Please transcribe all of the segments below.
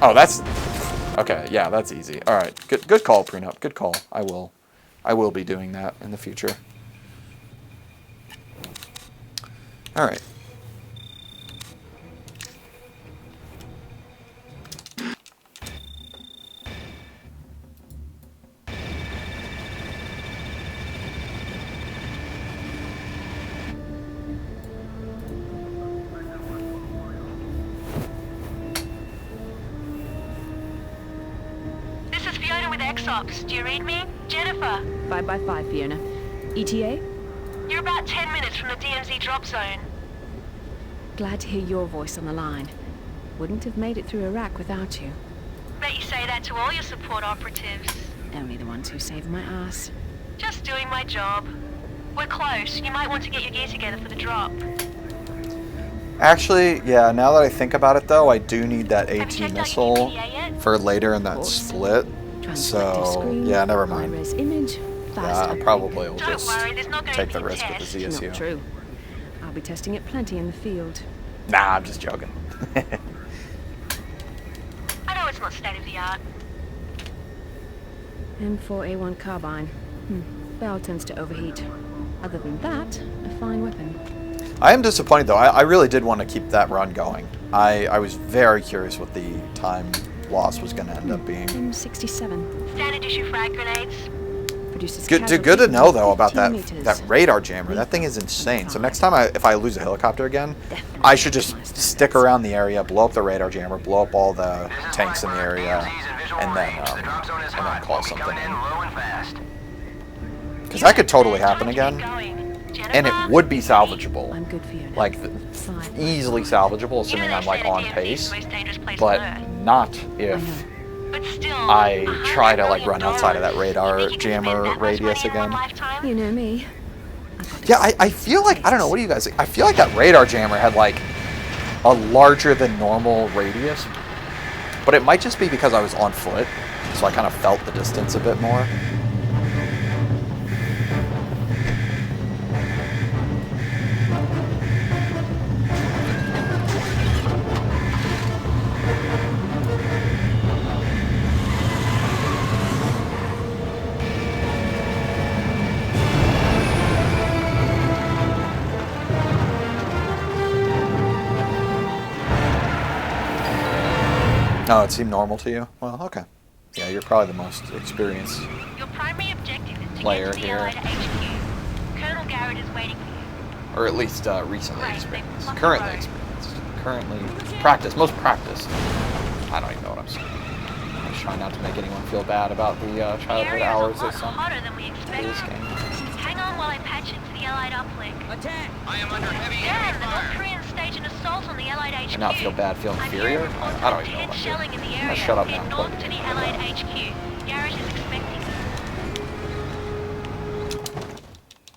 Oh, that's... Okay, yeah, that's easy. Alright, good call, Prenup. Good call. I will be doing that in the future. Alright. Do you read me? Jennifer. 5x5, Fiona. ETA? You're about 10 minutes from the DMZ drop zone. Glad to hear your voice on the line. Wouldn't have made it through Iraq without you. Bet you say that to all your support operatives. Only the ones who saved my ass. Just doing my job. We're close. You might want to get your gear together for the drop. Actually, yeah, now that I think about it though, I do need that AT missile for later in that split. So, yeah, never mind. Yeah, I probably will just take the risk with the ZSU. Not true. I'll be testing it plenty in the field. Nah, I'm just joking. I know it's not state of the art. M4A1 carbine. Barrel tends to overheat. Other than that, a fine weapon. I am disappointed though. I really did want to keep that run going. I was very curious what the time loss was going to end up being. M67. Standard issue frag grenades. Good to know though about that radar jammer. That thing is insane. So next time if I lose a helicopter again, I should just stick around the area, blow up the radar jammer, blow up all the tanks in the area, and then call something in. Because that could totally happen again, and it would be salvageable. Like easily salvageable, assuming I'm like on pace, but not if I try to like run outside of that radar jammer radius again. You know me. Yeah, I feel like, I don't know, what do you guys think? I feel like that radar jammer had like a larger than normal radius, but it might just be because I was on foot, so I kind of felt the distance a bit more. Oh, it seemed normal to you? Well, okay. Yeah, you're probably the most experienced player here. Colonel Garrett is waiting for you. Or at least recently experienced. Currently experienced. Currently practiced. Most practiced. I don't even know what I'm saying. I'm just trying not to make anyone feel bad about the childhood hours they spent in this game. Hang on while I patch into the Allied uplink. Attack! I am under heavy Damn, the North Koreans stage an assault on the Allied HQ. And not feel bad, feel inferior? I don't even know what I'm doing. I'm gonna shut up now. North to the Allied HQ. Garrett is expecting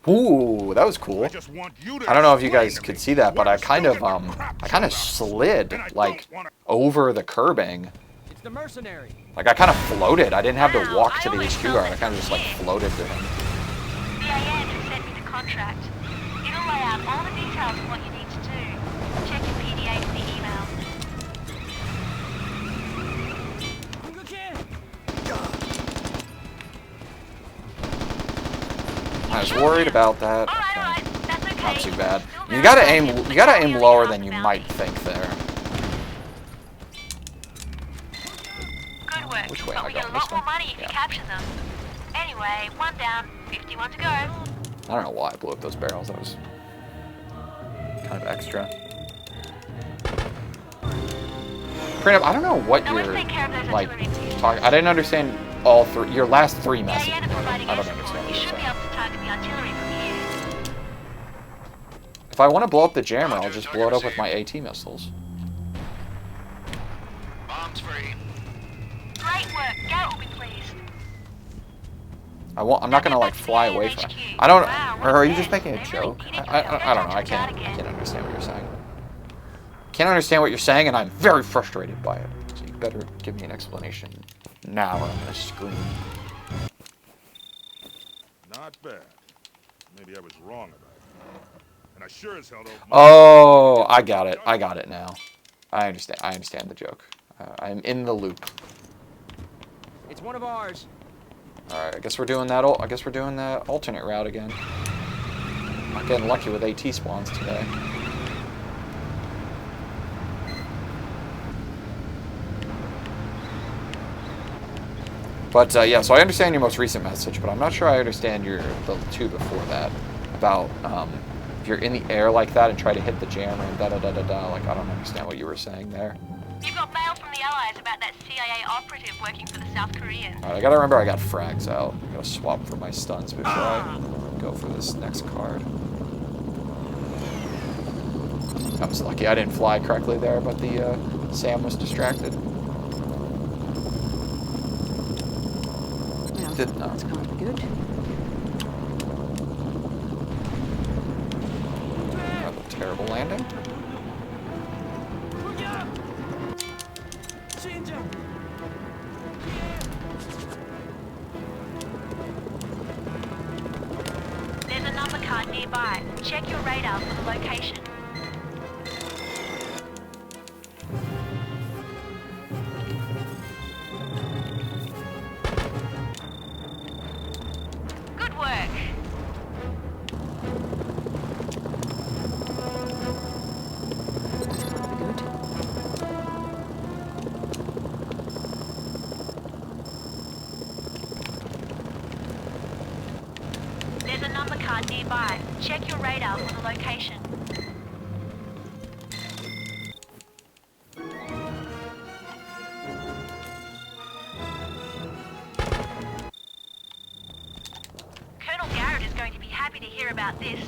you. Ooh, that was cool. I don't know if you guys could see that, but I kind of slid like over the curbing. It's the mercenary. Like I kind of floated. I didn't have to walk to the HQ guard. I kind of just like floated to him. BAN has sent me the contract. It'll lay out all the details of what you need to do. Check your PDA for the email. I was worried about that. Alright, that's okay. Not too bad. You gotta aim lower than you might think there. Good work. Which way but am I we get a going? lot This more way? money if you capture them. Anyway, 1 down, 51 to go. I don't know why I blew up those barrels. That was kind of extra. Prenup, I don't know what Now let's you're take care of those like artillery teams. talking. I didn't understand all three. Your last three messages. BAN is providing I don't escort. understand You what you're should be saying. able to target the artillery from here. If I want to blow up the jammer, I'll just blow it up with my AT missiles. Bombs free. Great work. Garrett will be pleased. I'm not gonna like fly away from it. I don't. Or are you just making a joke? I don't know. I can't understand what you're saying. Can't understand what you're saying, and I'm very frustrated by it. So you better give me an explanation now, or I'm gonna scream. Not bad. Maybe I was wrong about it. And I sure as hell don't. Oh, I got it. I got it now. I understand. I understand the joke. I'm in the loop. It's one of ours. All right, I guess we're doing that. I guess we're doing that alternate route again. Not getting lucky with AT spawns today. But yeah, so I understand your most recent message, but I'm not sure I understand the two before that about if you're in the air like that and try to hit the jammer and da-da-da-da-da. Like, I don't understand what you were saying there. You've got mail from the Allies about that CIA operative working for the South Koreans. Alright, I gotta remember I got frags out. I gotta swap for my stuns before I go for this next card. I was lucky I didn't fly correctly there, but the Sam was distracted. Well, Did not. that's kind of good. Another terrible landing. There's a number card nearby. Check your radar for the location. Good work. Good. There's a number card nearby. Check your radar for the location. Colonel Garrett is going to be happy to hear about this.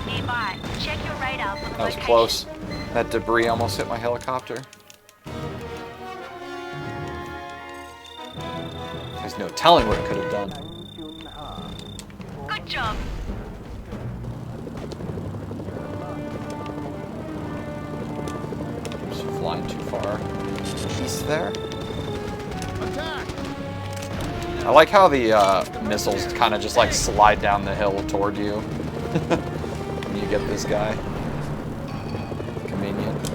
Nearby. Check your radar for the That was location. close. That debris almost hit my helicopter. There's no telling what it could have done. Good job. Just flying too far. He's there. Attack! I like how the missiles kind of just like slide down the hill toward you. When you get this guy. Convenient.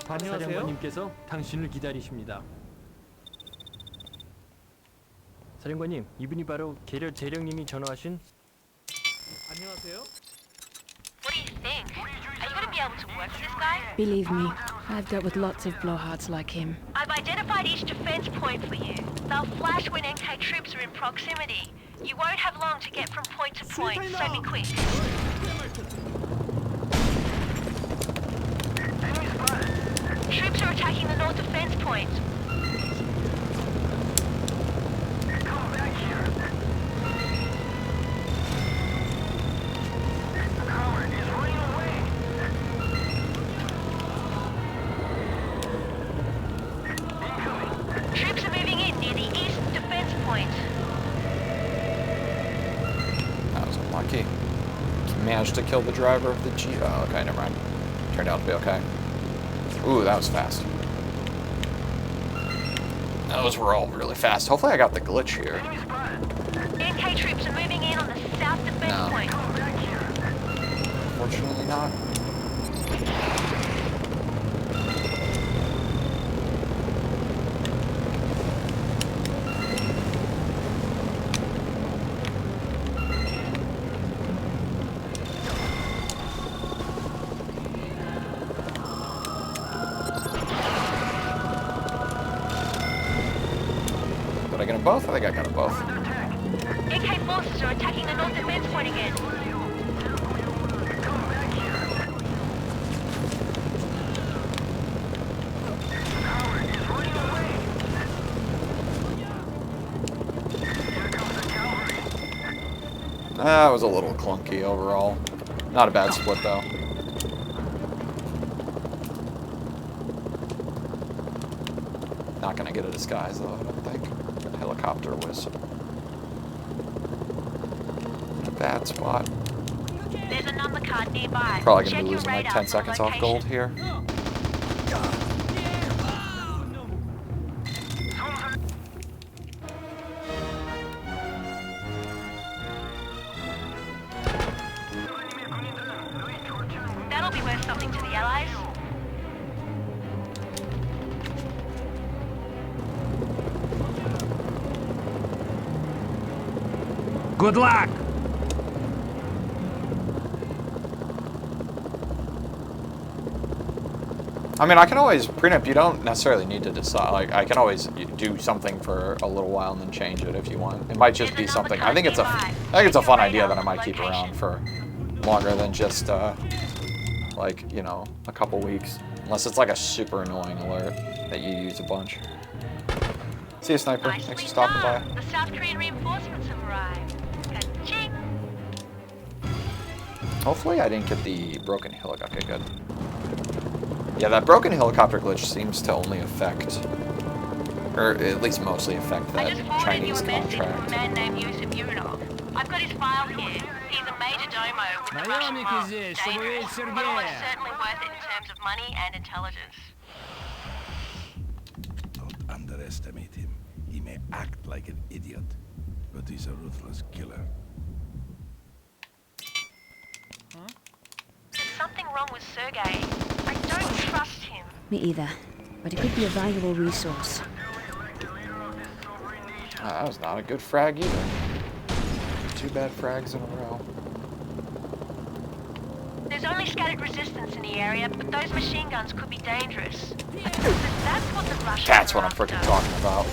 사령관님께서 당신을 기다리십니다. 사령관님, 이분이 바로 계렬 대령님이 전화하신. 안녕하세요. What do you think? Are you going to be able to work with this guy? Believe me, I've dealt with lots of blowhards like him. I've identified each defense point for you. They'll flash when NK troops are in proximity. You won't have long to get from point to point, so be quick. Troops are attacking the north defense point. Come back here. The coward is running away. Incoming. Troops are moving in near the east defense point. That was unlucky. Managed to kill the driver of the G. Oh, okay, never mind. Turned out to be okay. Ooh, that was fast. Those were all really fast. Hopefully I got the glitch here. NK troops are moving in on the south defense point. Fortunately not. Did I get them both? I think I got them both. NK forces are attacking the north defense point again. It was a little clunky overall. Not a bad split, though. Not gonna get a disguise, though, I don't think. The helicopter was in a bad spot. There's a number card nearby. Probably gonna Check be your losing like radar 10 for seconds the off gold location. here. That'll be worth something to the Allies. Good luck! I mean, I can always, prenup, you don't necessarily need to decide. Like, I can always do something for a little while and then change it if you want. It might just be something. I think it's a fun idea that I might keep around for longer than just, like, you know, a couple weeks. Unless it's like a super annoying alert that you use a bunch. See you, Sniper. Thanks for stopping by. The South Korean reinforcements have arrived. Ka-ching! Hopefully I didn't get the broken helicopter. Okay, good. Yeah, that broken helicopter glitch seems to only affect, or at least mostly affect I that just forwarded you Chinese a message from a contract. man named Yusuf. I've got his file here. He's a major domo with the Russian mob. Dangerous, but almost certainly worth it in terms of money and intelligence. Don't underestimate him. He may act like an idiot, but he's a ruthless killer. There's something wrong with Sergei. I don't trust him. Me either. But it could be a valuable resource. That was not a good frag either. 2 bad frags in a row. There's only scattered resistance in the area, but those machine guns could be dangerous. But that's what the Russians That's what are I'm freaking after. talking about.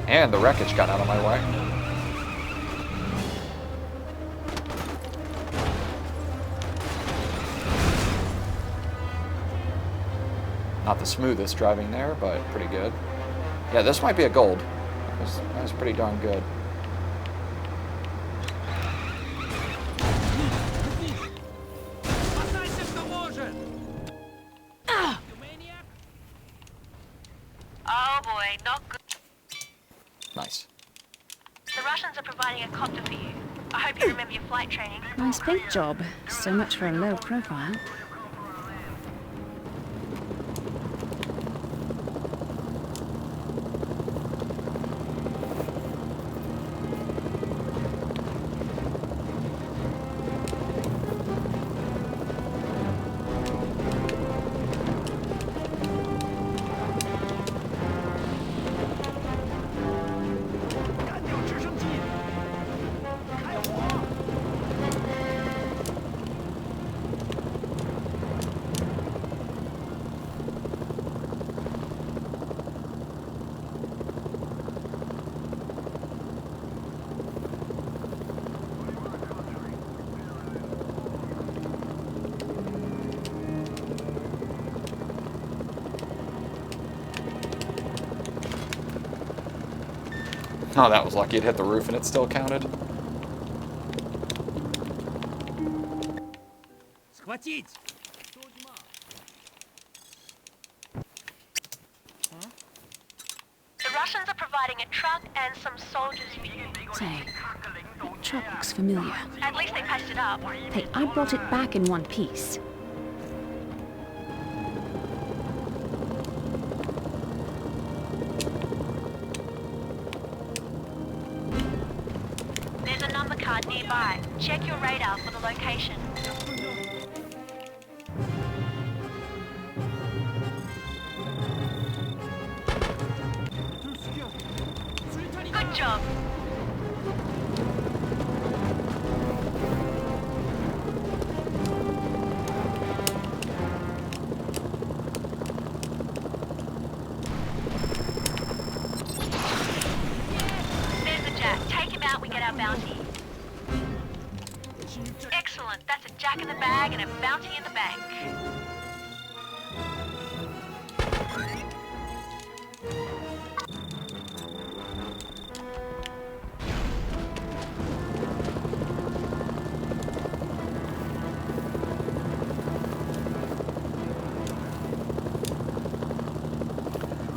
And the wreckage got out of my way. Not the smoothest driving there, but pretty good. Yeah, this might be a gold. That was pretty darn good. Oh boy, not good. Nice. The Russians are providing a copter for you. I hope you remember your flight training. Nice paint job. So much for a low profile. Oh, that was lucky it hit the roof and it still counted. Схватить! The Russians are providing a truck and some soldiers for you. Say, that truck looks familiar. At least they patched it up. Hey, I brought it back in one piece. There's a number card nearby. Check your radar for the location. Good job. There's the Jack. Take him out, we get our bounty. Excellent. That's a Jack in the bag and a bounty in the bank.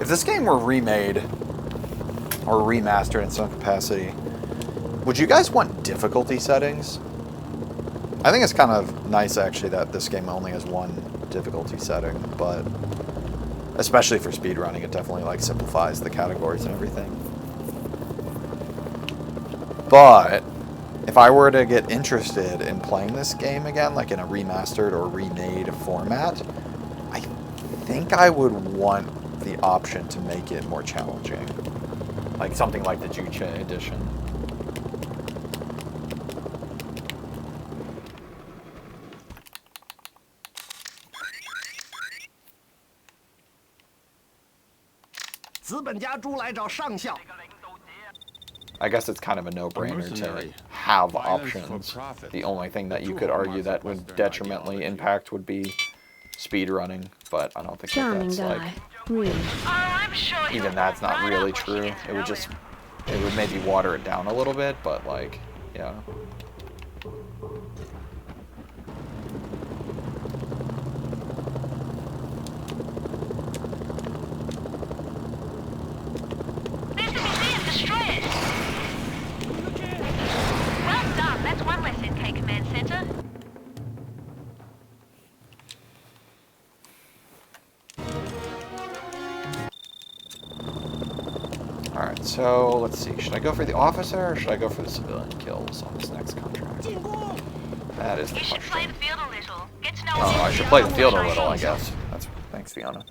If this game were remade or remastered in some capacity, would you guys want difficulty settings? I think it's kind of nice actually that this game only has one difficulty setting, but especially for speedrunning, it definitely like simplifies the categories and everything. But if I were to get interested in playing this game again, like in a remastered or remade format, I think I would want the option to make it more challenging. Like something like the Juche edition. I guess it's kind of a no-brainer to have options. The only thing that you could argue that would detrimentally impact would be speedrunning, but I don't think that that's like... Even that's not really true. It would maybe water it down a little bit, but like, yeah. Alright, so let's see. Should I go for the officer or should I go for the civilian kills on this next contract? That is the question. Oh, I should play the field a little, I guess. Thanks, Fiona.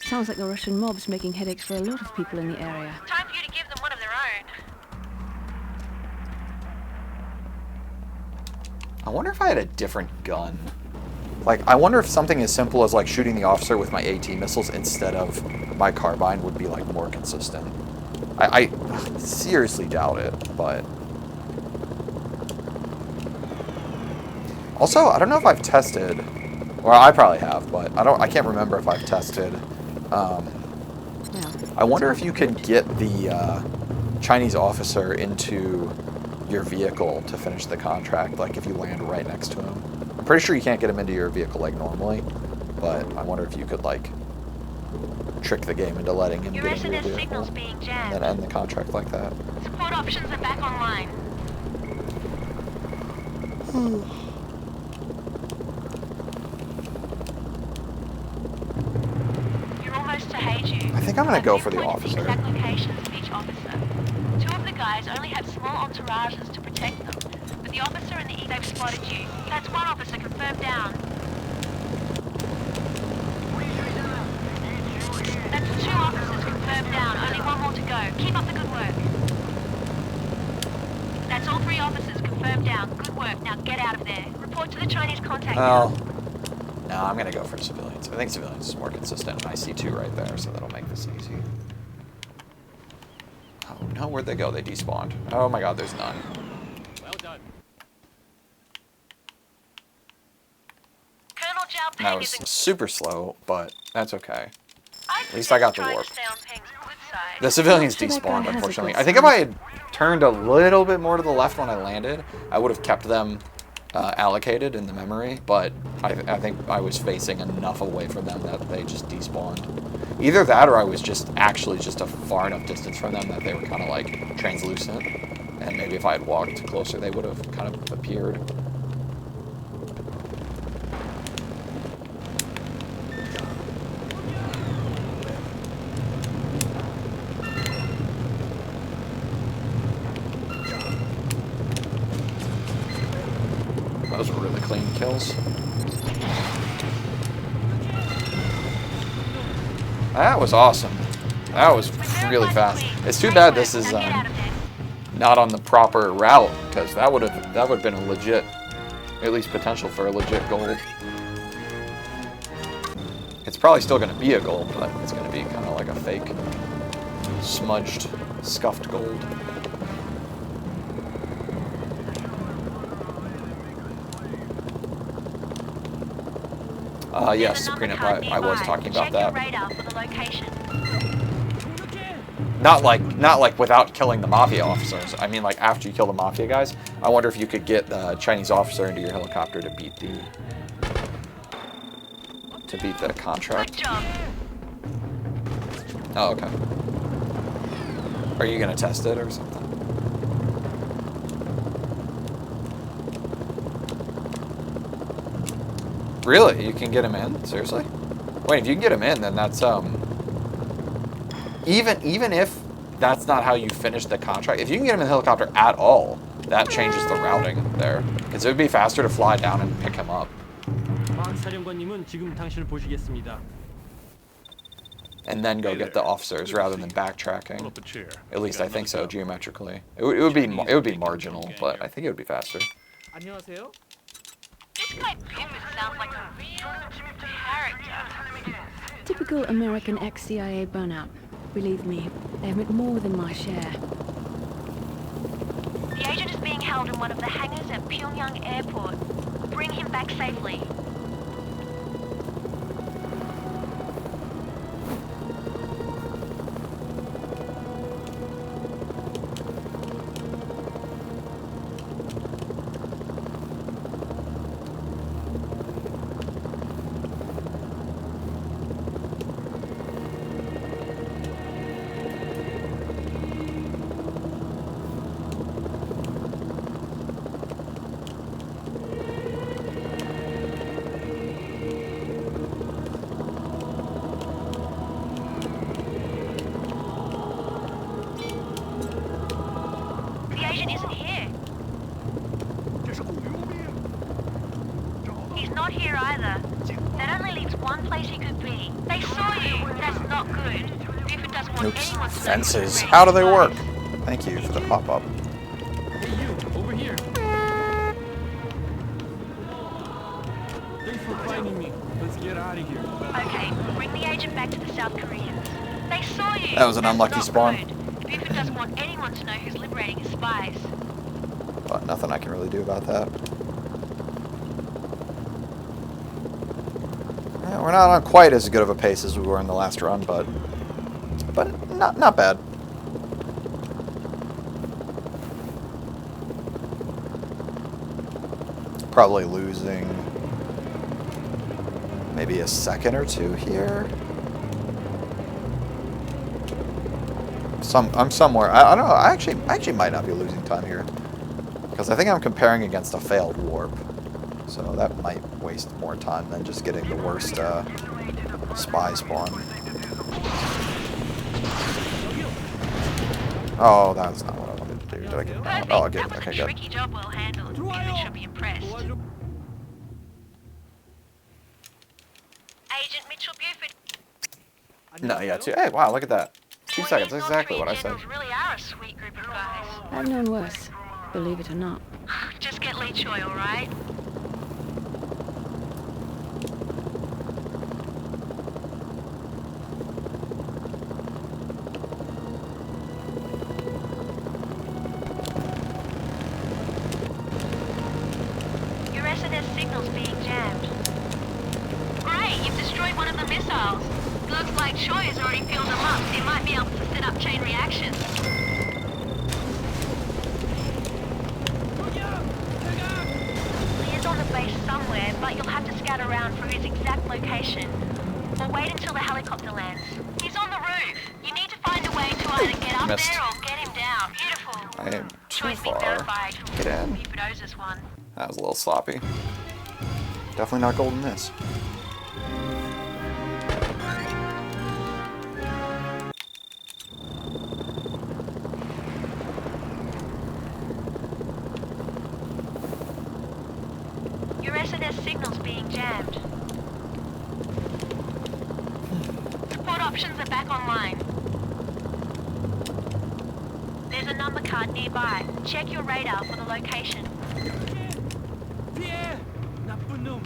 Sounds like the Russian mob's making headaches for a lot of people in the area. Time for you to give them one of their own. I wonder if I had a different gun. Like, I wonder if something as simple as, like, shooting the officer with my AT missiles instead of my carbine would be, like, more consistent. I seriously doubt it, but... Also, I don't know if I've tested... Well, I probably have, but I can't remember if I've tested... I wonder if you can get the Chinese officer into your vehicle to finish the contract, like if you land right next to him. I'm pretty sure you can't get him into your vehicle like normally, but I wonder if you could like trick the game into letting him get into your vehicle and then end the contract like that. Support options are back online. You're almost to Heiju. I think I'm gonna go for the officer. Exact locations of each officer. Two of the guys only have small entourages to protect them, but the officer and the they've spotted you. That's one officer confirmed down. That's two officers confirmed down. Only one more to go. Keep up the good work. That's all three officers confirmed down. Good work. Now get out of there. Report to the Chinese contact. No, I'm gonna go for civilians. I think civilians is more consistent. I see two right there, so that'll make this easy. Oh no, where'd they go? They despawned. Oh my god, there's none. Well done. Colonel Zhao Peng That was super slow, but that's okay. At least I got the warp. The civilians despawned, unfortunately. I think if I had turned a little bit more to the left when I landed, I would have kept them allocated in the memory, but I think I was facing enough away from them that they just despawned. Either that or I was just actually just a far enough distance from them that they were kind of like translucent, and maybe if I had walked closer they would have kind of appeared. Those were really clean kills. That was awesome. That was really fast. It's too bad this is not on the proper route, because that would have been a legit, at least potential for a legit gold. It's probably still going to be a gold, but it's going to be kind of like a fake, smudged, scuffed gold. Yes, Sabrina, I was talking about that. Not like without killing the mafia officers. I mean, like after you kill the mafia guys. I wonder if you could get the Chinese officer into your helicopter to beat the contract. Good job. Oh, okay. Are you gonna test it or something? Really? You can get him in? Seriously? Wait, if you can get him in, then that's even if that's not how you finish the contract, if you can get him in the helicopter at all, that changes the routing there. Because it would be faster to fly down and pick him up. 사령관님은 지금 당신을 보시겠습니다. And then go get the officers rather than backtracking. At least I think so, geometrically. It would be marginal, but I think it would be faster. 안녕하세요. This guy Buford sounds like a real character. Typical American ex-CIA burnout. Believe me, they have met more than my share. The agent is being held in one of the hangars at Pyongyang Airport. Bring him back safely. He's not here either. That only leaves one place he could be. They saw you. That's not good. Buford doesn't want Oops. anyone to know Fences. he's How do they work? spies. Thank you for the pop-up. Hey you, over here. Thanks for finding me. Let's get out of here. Okay, bring the agent back to the South Koreans. They saw you. That was an That's unlucky not spawn. good. Buford doesn't want anyone to know who's liberating his spies. But nothing I can really do about that. Yeah, we're not on quite as good of a pace as we were in the last run, but not bad. Probably losing maybe a second or two here. I'm somewhere. I don't know. I actually might not be losing time here, because I think I'm comparing against a failed warp, so that might waste more time than just getting the worst spy spawn. Oh, that's not what I wanted to do. Did I get that? Oh, I get it. That was Okay, a good. tricky job well handled. Buford should be impressed. Agent Mitchell Buford. No, yeah, hey, wow, look at that. 2 Boy, seconds. these That's exactly North what I Korean said. generals really are a sweet group of guys. I've known worse, believe it or not. Just get Lee Choi, alright? Your SNS signal's being jammed. Great, you've destroyed one of the missiles. Looks like Choi has already filled them up. It might be able to set up chain reactions. He is on the base somewhere, but you'll have to scout around for his exact location. Or wait until the helicopter lands. He's on the roof. You need to find a way to either get up Missed. there or get him down. Beautiful. I am too Choi's been far. notified. Get in. Buford owes us one. That was a little sloppy. Definitely not golden this. Your SNS signal's being jammed. Support options are back online. There's a number card nearby. Check your radar for the location. 피해! 나쁜 놈.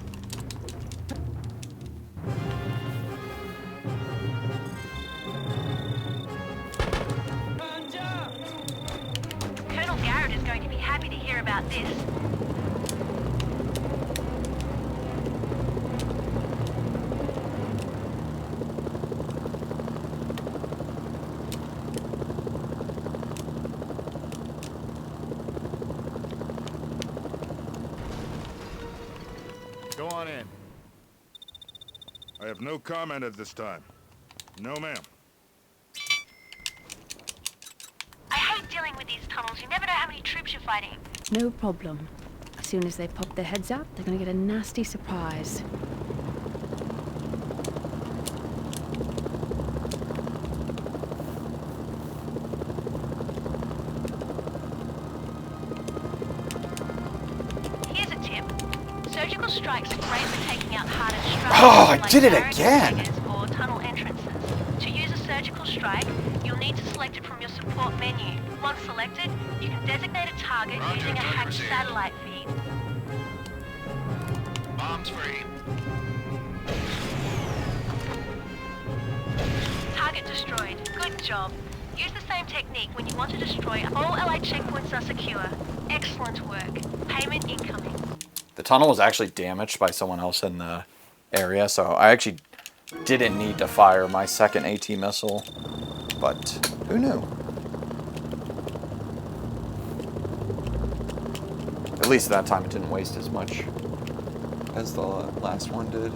Colonel Garrett is going to be happy to hear about this. I have no comment at this time. No, ma'am. I hate dealing with these tunnels. You never know how many troops you're fighting. No problem. As soon as they pop their heads out, they're gonna get a nasty surprise. Here's a tip. Surgical strikes are great for taking out hardened structures. Oh, I like did it barracks, again! hangars, or tunnel entrances. To use a surgical strike, you'll need to select it from your support menu. Once selected, you can designate a target using a hacked satellite feed. Bombs free. Target destroyed. Good job. Use the same technique when you want to destroy all allied checkpoints are secure. Excellent work. Payment incoming. The tunnel was actually damaged by someone else in the area, so I actually didn't need to fire my second AT missile, but who knew? At least that time it didn't waste as much as the last one did.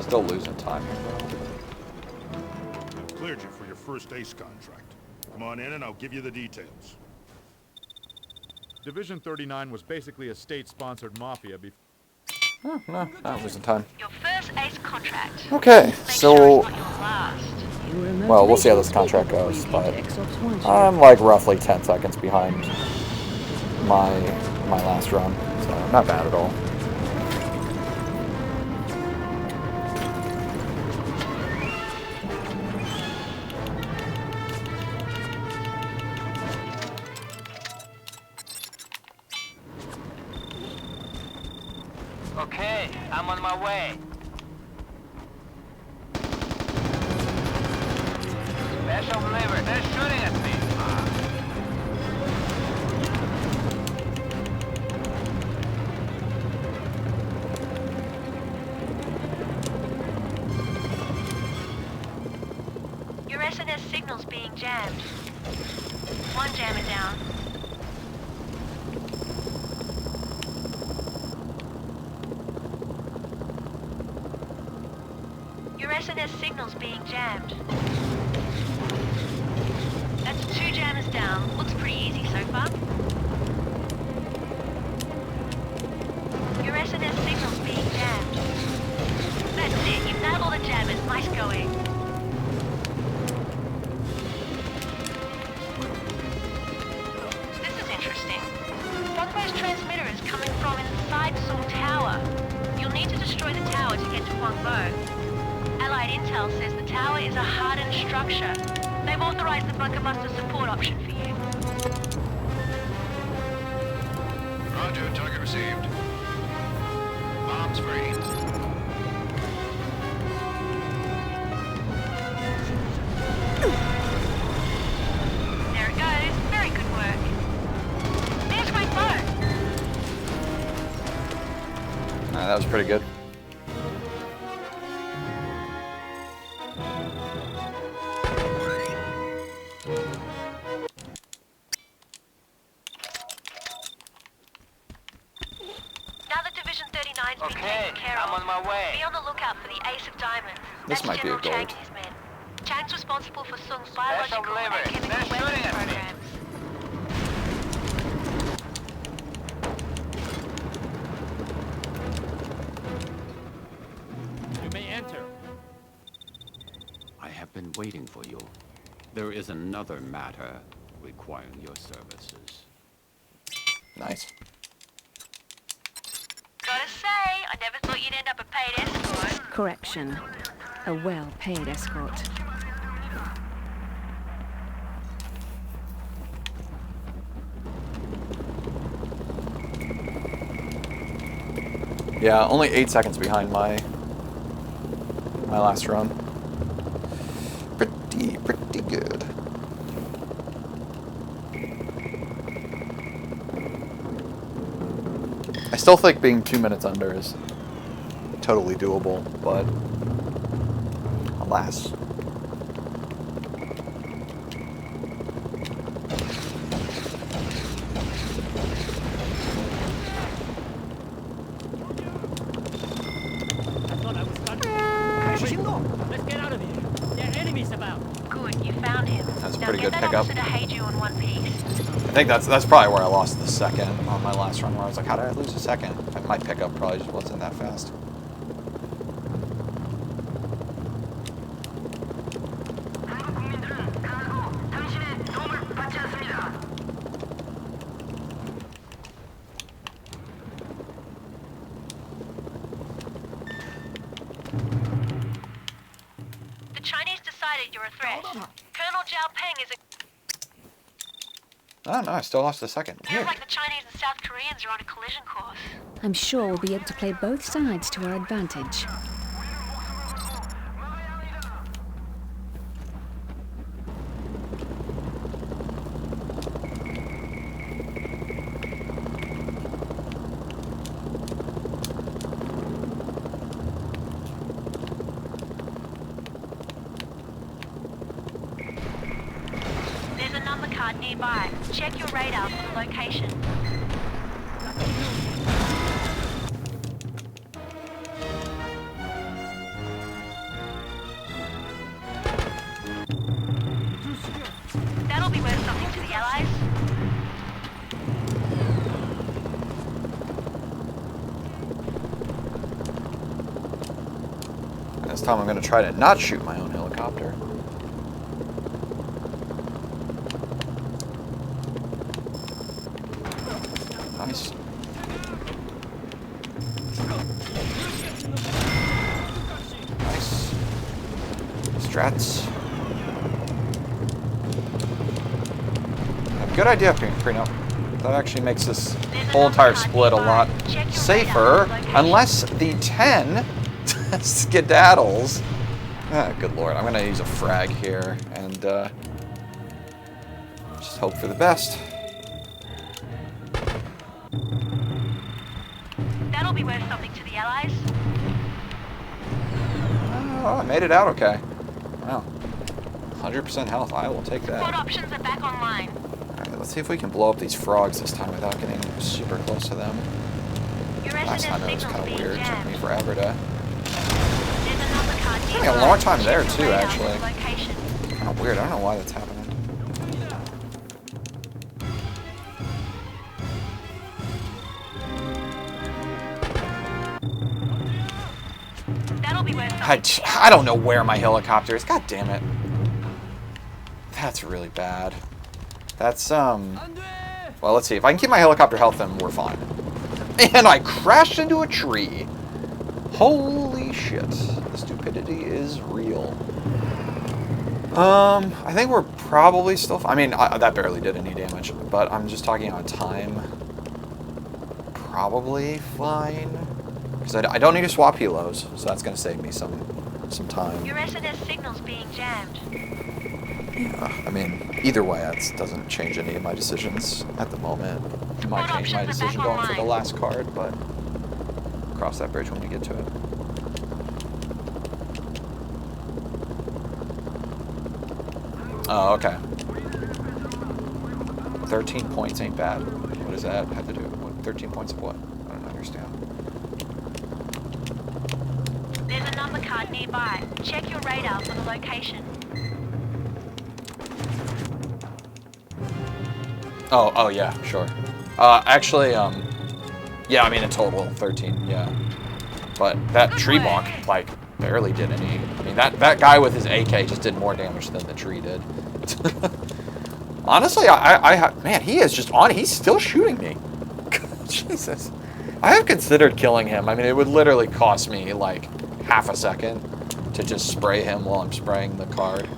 Still losing time. I've cleared you for your first ACE contract. Come on in and I'll give you the details. Division 39 was basically a state-sponsored mafia before. Oh, no, not losing time. Your first ACE contract. Okay, Make sure so, it's not your last. well, we'll see how this contract goes, but I'm like roughly 10 seconds behind my last run, so not bad at all. Okay, I'm on my way. Special flavor, they're shooting at me. Your SNS signal's being jammed. One jammer down. Your SNS signal's being jammed. That's 2 jammers down. Looks pretty easy so far. Your SNS signal's being jammed. That's it. You've nailed all the jammers. Nice going. This is interesting. Guangbo's transmitter is coming from inside Song Tower. You'll need to destroy the tower to get to Guangbo. Allied intel says the tower is a hardened structure. They've authorized the bunker buster support option for you. Roger, target received. Bombs free. There it goes. Very good work. There's my boat. That was pretty good. Now that Division 39's been Okay, taken care I'm of, on my way. be on the lookout for the Ace of Diamonds. This That's might be a General gold. Chang's men. Chang's responsible for Sung's biological flavor. and chemical They're weapons shooting at me. programs. You may enter. I have been waiting for you. There is another matter requiring your services. Nice. Gotta say, I never thought you'd end up a paid escort. Correction. A well-paid escort. Yeah, only 8 seconds behind my last run. Pretty good. I still think being 2 minutes under is totally doable, but alas. pretty Get good that pickup. officer to Heiju on one piece. I think that's probably where I lost the second on my last run, where I was like, how did I lose a second? My pickup probably just wasn't that fast. The Chinese decided you're a threat. Colonel Zhao Peng is a... Oh no, I still lost the second. Feels like the Chinese and South Koreans are on a collision course. I'm sure we'll be able to play both sides to our advantage. There's a number card nearby. Check your radar for the location. That'll be worth something to the Allies. This time I'm going to try to not shoot my own helicopter. Nice. Nice. Strats. Good idea, Prenup. That actually makes this whole entire split a lot safer, unless the 10 skedaddles. Ah, good lord, I'm gonna use a frag here and just hope for the best. That'll be worth something to the Allies. Oh, I made it out okay. Wow. 100% health, I will take Support that. options are back online. Alright, let's see if we can blow up these frogs this time without getting super close to them. Your Last time resident it was signal's kind of being weird, it took me jammed. forever to... There's a number card Took me nearby. a long time there Check too, your radar actually. for the location. Kind of weird, I don't know why that's happening. That'll be worth something. I don't know where my helicopter is. God damn it. That's really bad. That's, well, let's see. If I can keep my helicopter health, then we're fine. And I crashed into a tree. Holy shit. The stupidity is real. I think we're probably still... I mean, that barely did any damage. But I'm just talking on time. Probably fine. Because I don't need to swap helos, so that's going to save me some time. Your SNS signal's being jammed. I mean, either way, that doesn't change any of my decisions at the moment. It might change my decision going for the last card, but cross that bridge when we get to it. Oh, okay. 13 points ain't bad. What does that have to do? 13 points of what? I don't understand. There's a number card nearby. Check your radar for the location. Oh, yeah, sure. Actually, yeah, I mean, a total 13, yeah. But that tree bonk, like, barely did any. I mean, that guy with his AK just did more damage than the tree did. Honestly, man, he is just on. He's still shooting me. Jesus. I have considered killing him. I mean, it would literally cost me, like, half a second to just spray him while I'm spraying the card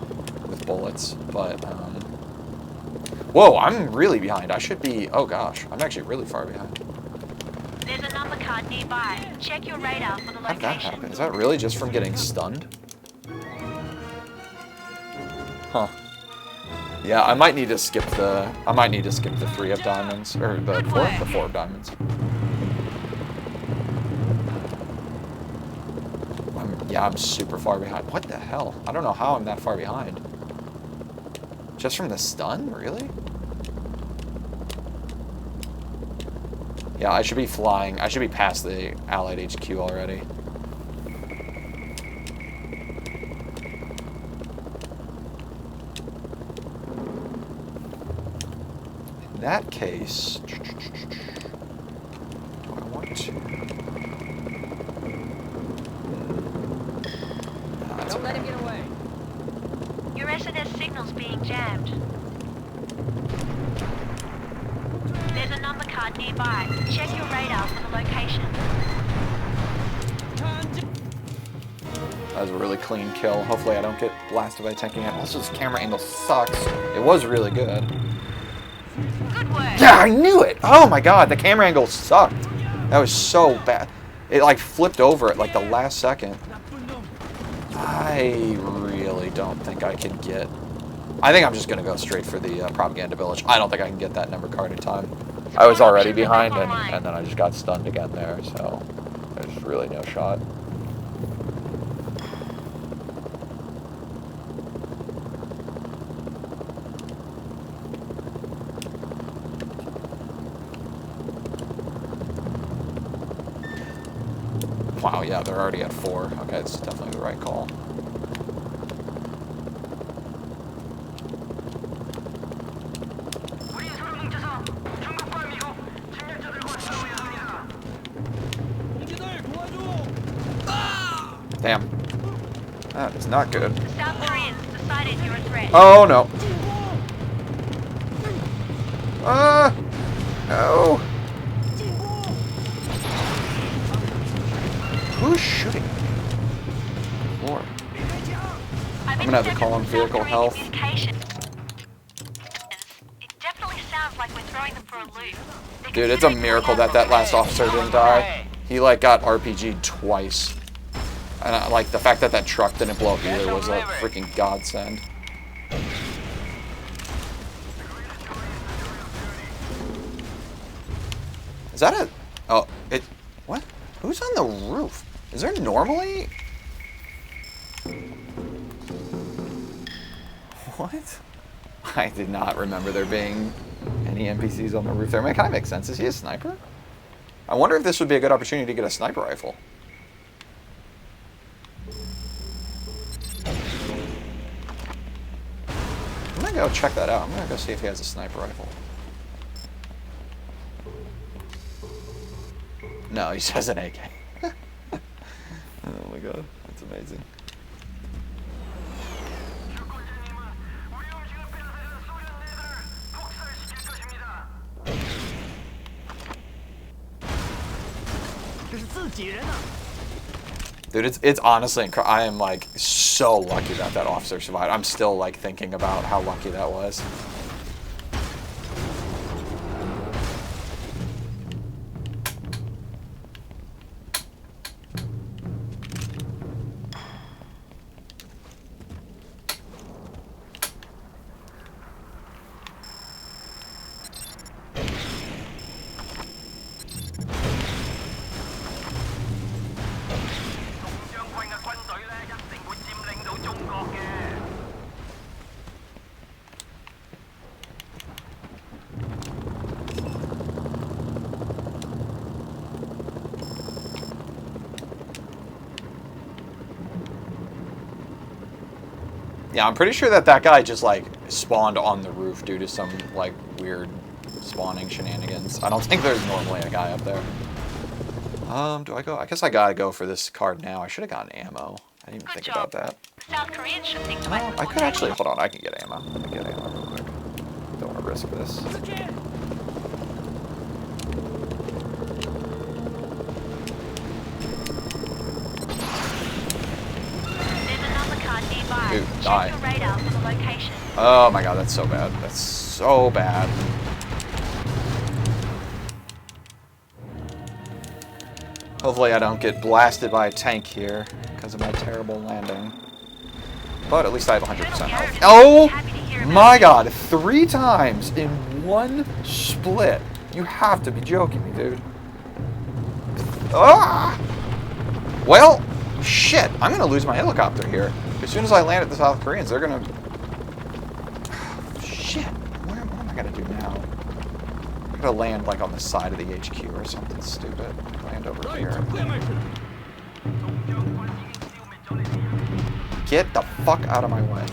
with bullets. But, whoa, I'm really behind. I should be... Oh, gosh. I'm actually really far behind. There's a number card nearby. Check your radar for the How did that location. happen? Is that really just from getting stunned? Huh. Yeah, I might need to skip the... I might need to skip the 3 of diamonds. Or the 4 of diamonds. Yeah, I'm super far behind. What the hell? I don't know how I'm that far behind. Just from the stun? Really? Yeah, I should be flying. I should be past the Allied HQ already. that case, do I want to? Don't let him get away. Your SNS signal's being jammed. There's a number card nearby. Check your radar for the location. That was a really clean kill. Hopefully I don't get blasted by a tank again. Also, this camera angle sucks. It was really good. Good work. Yeah, I knew it! Oh my god, the camera angle sucked. That was so bad. It like flipped over at like the last second. I really don't think I can get... I think I'm just going to go straight for the propaganda village. I don't think I can get that number card in time. I was already behind, and then I just got stunned again there, so there's really no shot. Wow, yeah, they're already at 4. Okay, it's definitely the right call. Damn. That is not good. The South Koreans decided you're a threat. Oh, no. No. Who's shooting? Lord. I'm gonna have to call on vehicle health. It definitely sounds like we're throwing them for a loop. Dude, it's a miracle that that last officer didn't die. He like got RPG'd twice. And like the fact that that truck didn't blow up either was a freaking godsend. Is that a... Oh, it... What? Who's on the roof? Is there normally... What? I did not remember there being any NPCs on the roof there. I mean, it kind of makes sense. Is he a sniper? I wonder if this would be a good opportunity to get a sniper rifle. I'm gonna go check that out. I'm gonna go see if he has a sniper rifle. No, he says an AK. Oh my god, that's amazing. Dude, it's honestly incredible. I am like so lucky that that officer survived. I'm still like thinking about how lucky that was. Yeah, I'm pretty sure that that guy just, like, spawned on the roof due to some, like, weird spawning shenanigans. I don't think there's normally a guy up there. Do I go? I guess I gotta go for this card now. I should have gotten ammo. I didn't even think about that. South Koreans should think Oh, I could actually, hold on, I can get ammo. Let me get ammo real quick. Don't want to risk this. Dude, die. Oh my god, that's so bad. That's so bad. Hopefully I don't get blasted by a tank here because of my terrible landing. But at least I have 100% health. Oh my god, 3 times in one split. You have to be joking me, dude. Ah! Well, shit, I'm gonna lose my helicopter here. As soon as I land at the South Koreans, they're gonna... Shit, what am I gonna do now? I'm gonna land like on the side of the HQ or something stupid. Land over here. Get the fuck out of my way.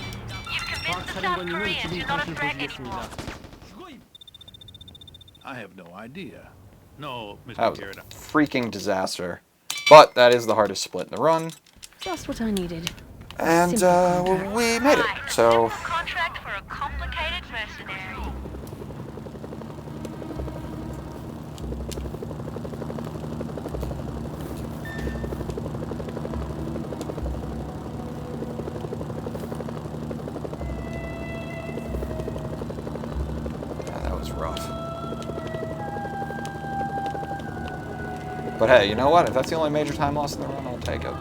You've convinced the South Koreans you're not a threat anymore. I have no idea. No, Mr. That was a Kirin-Do. freaking disaster. But that is the hardest split in the run. Just what I needed. And we made it. So Contract for a complicated mercenary. yeah, that was rough. But hey, you know what? If that's the only major time loss in the run, I'll take it.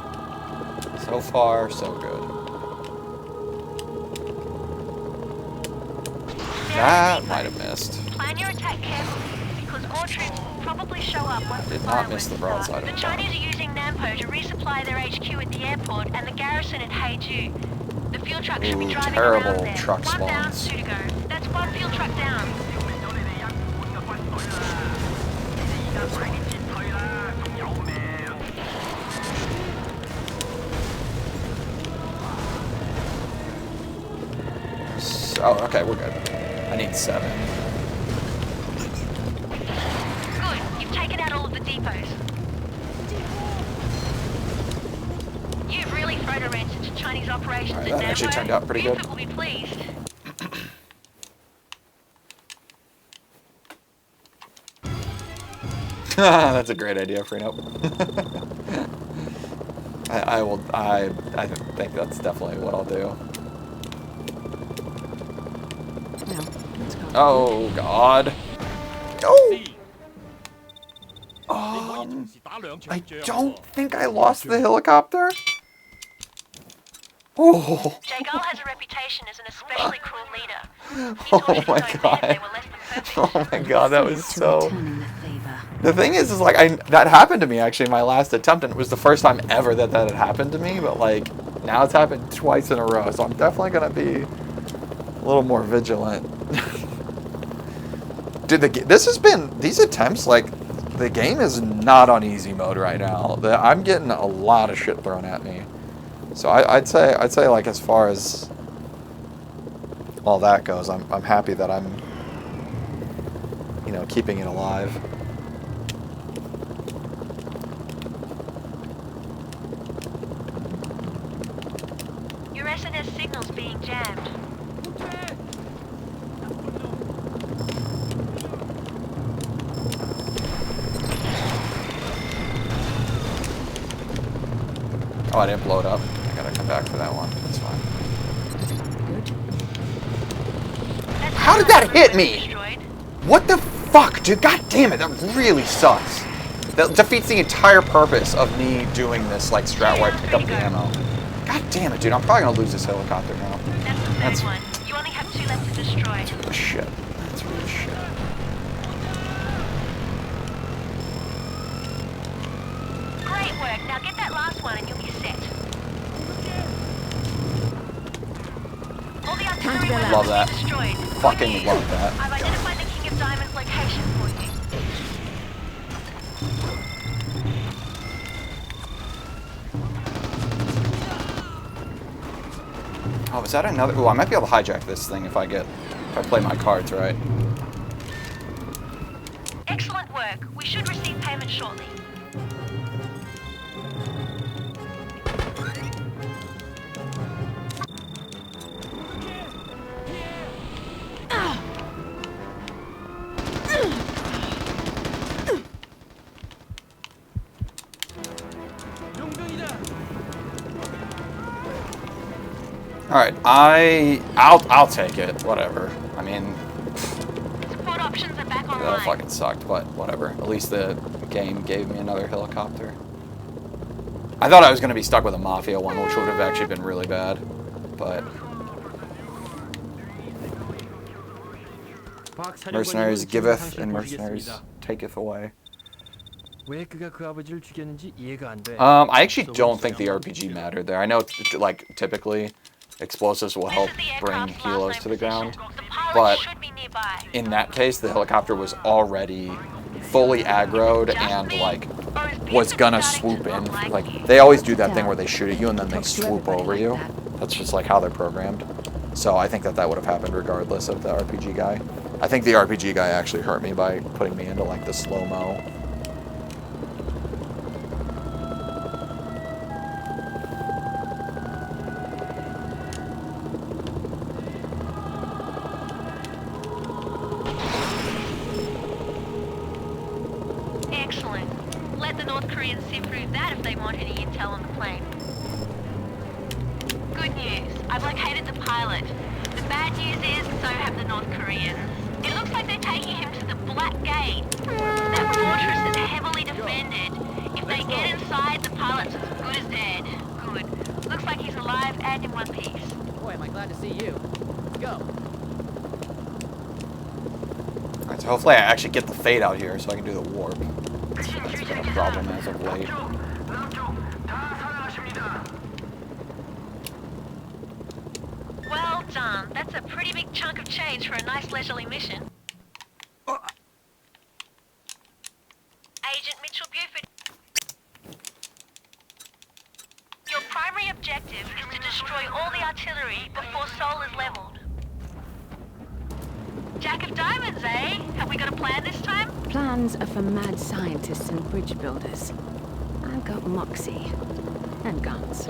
So far, so good. That might have missed. Plan your attack carefully, because more troops will probably show up once Did the not miss the fireworks broadside start. of The the Chinese are using Nampo to resupply their HQ at the airport and the garrison at Haeju. The fuel truck should be Ooh, driving terrible around there. truck One down, spawns. 2 to go. That's 1 fuel truck down. Oh, okay, we're good. I need 7. Good, you've taken out all of the depots. You've really thrown a wrench into Chinese operations Alright, at that actually Nampo. turned out pretty good. Buford will be pleased. That's a great idea, Freenup. I think that's definitely what I'll do. Now, let's go. Oh God. Oh! I don't think I lost the helicopter. Oh! Jagal has a reputation as an especially cruel leader. Oh my God. Oh my God, that was so... The thing is like, that happened to me actually in my last attempt, and it was the first time ever that had happened to me, but like, now it's happened twice in a row, so I'm definitely gonna be a little more vigilant. Dude, these attempts, like, the game is not on easy mode right now. I'm getting a lot of shit thrown at me. So I'd say like, as far as all that goes, I'm happy that I'm, you know, keeping it alive. Your SNS signal's being jammed. Oh, I didn't blow it up. I gotta come back for that one. That's fine. How did that hit me? What the fuck, dude? God damn it, that really sucks. That defeats the entire purpose of me doing this, like, strat where I pick up the ammo. God damn it, dude. I'm probably gonna lose this helicopter now. That's the third one. You only have 2 left to destroy. That's real shit. That's real shit. Great work. Now get that last one and you'll be set. All the artillery weapons Love that. destroyed. Fucking love that. I've identified the King of Diamonds location for you. Oh, is that another? Ooh, I might be able to hijack this thing if I play my cards right. Excellent work. We should receive payment shortly. All right, I'll take it. Whatever. I mean, Support options are back that online. fucking sucked, but whatever. At least the game gave me another helicopter. I thought I was gonna be stuck with a Mafia one, which would have actually been really bad, but Mercenaries giveth and Mercenaries taketh away. I actually don't think the RPG mattered there. I know, like, typically explosives will help bring helos to the ground, but in that case, the helicopter was already fully aggroed and, like, was gonna swoop in. Like, they always do that thing where they shoot at you and then they swoop over you. That's just, like, how they're programmed. So I think that would have happened regardless of the RPG guy. I think the RPG guy actually hurt me by putting me into like the slow-mo. Excellent. Let the North Koreans sift through that if they want any intel on the plane. Good news. I've located the pilot. The bad news is so have the North Koreans. It looks like they're taking him to the Black Gate. That fortress is heavily defended. If they get inside, the pilot's as good as dead. Good. Looks like he's alive and in one piece. Boy, am I glad to see you. Go. Alright, so hopefully I actually get the fade out here so I can do the warp. That's been a problem as of late. Well done. That's a pretty big chunk of change for a nice leisurely mission. Agent Mitchell Buford. Your primary objective is to destroy all the artillery before Seoul is leveled. Jack of Diamonds, eh? Have we got a plan this time? Plans are for mad scientists and bridge builders. I've got moxie. And guns.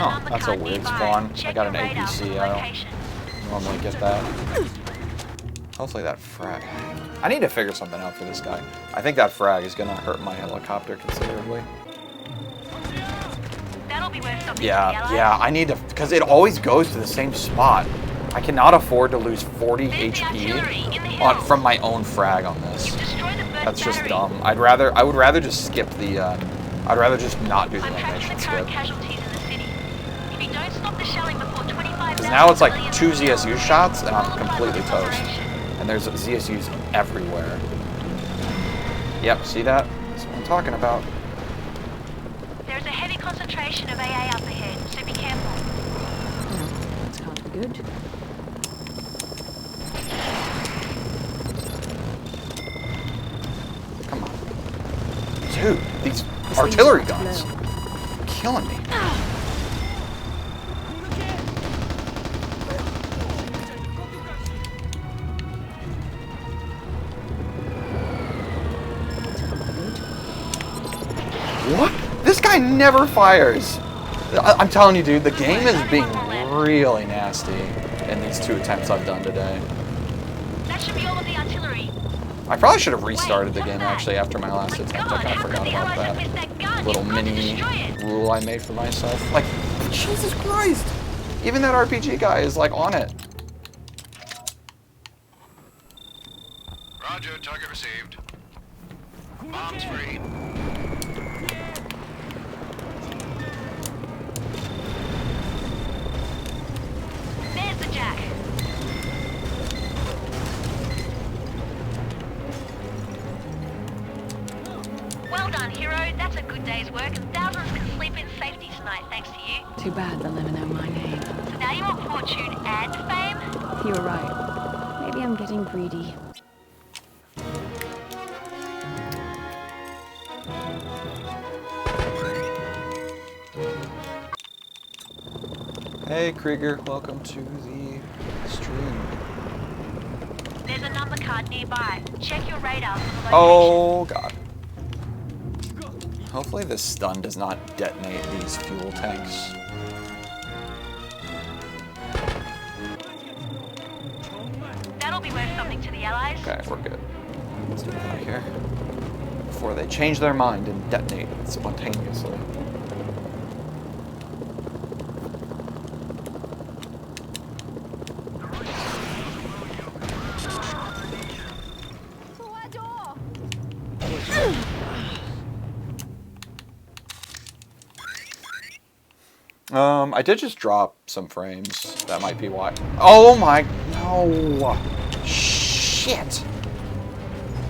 Oh, that's a weird spawn. I got an APC. I don't normally get that. Hopefully that frag. I need to figure something out for this guy. I think that frag is going to hurt my helicopter considerably. That'll be worth something. Yeah, I need to, because it always goes to the same spot. I cannot afford to lose 40 HP from my own frag on this. That's just dumb. I would rather just skip the, I'd rather just not do the animation skip. Because now it's like 2 ZSU shots and I'm completely toast. And there's ZSUs everywhere. Yep, see that? That's what I'm talking about. There's a heavy concentration of AA up ahead, so be careful. Well, that's can't be good. Come on. Dude, these artillery guns are killing me. What? This guy never fires. I'm telling you, dude, the game is being really nasty in these 2 attempts I've done today. That should be all of the artillery. I probably should have restarted the game actually after my last attempt. I kind of forgot about that little mini rule I made for myself. Like, Jesus Christ! Even that RPG guy is like on it. Roger, target received. Bombs free. There's the Jack. Well done, hero. That's a good day's work, and thousands can sleep in safety tonight thanks to you. Too bad they'll never know my name. So now you want fortune and fame? You're right. Maybe I'm getting greedy. Hey Krieger, welcome to the stream. There's a number card nearby. Check your radar for the location. Oh god. Hopefully this stun does not detonate these fuel tanks. That'll be worth something to the Allies. Okay, we're good. Let's get out of here before they change their mind and detonate spontaneously. I did just drop some frames. That might be why. Oh my, no. Shit.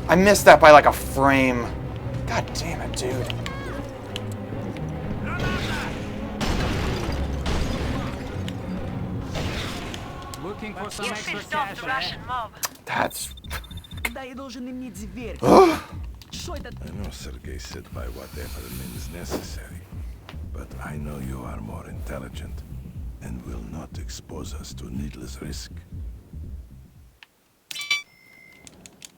I missed that by like a frame. God damn it, dude. Looking for some You extra pissed off cash, the Russian mob. That's... I know Sergei said by whatever means necessary, but I know you are more intelligent and will not expose us to needless risk.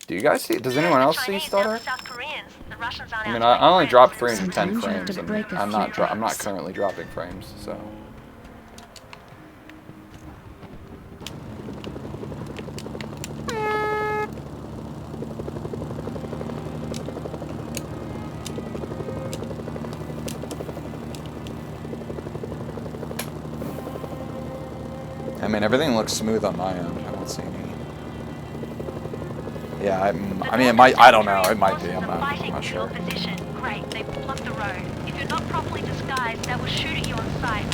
Do you guys see? Does anyone else see stutter? South Koreans. The Russians aren't I mean, out to I only make dropped friends. 310 Sometimes you have to frames, and break a I'm few not backs. currently dropping frames, so. I mean, everything looks smooth on my end. I don't see any. Yeah, I mean, it might. I don't know. It might be. I'm not sure. Position. Great, they've blocked the road. If you're not properly disguised, they will shoot at you on sight.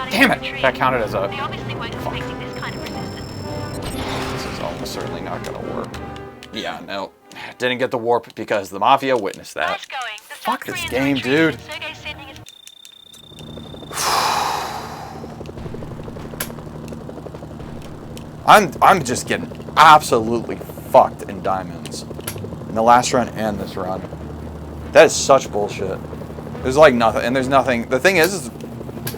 Damn it! That counted as a... They obviously weren't expecting this kind of resistance. This is almost certainly not gonna work. Yeah, no. Didn't get the warp because the Mafia witnessed that. Nice going. The Fuck South this Koreans game, retreated. dude. Sergei's sending his... I'm just getting absolutely fucked in diamonds. In the last run and this run. That is such bullshit. There's like nothing, and there's nothing. The thing is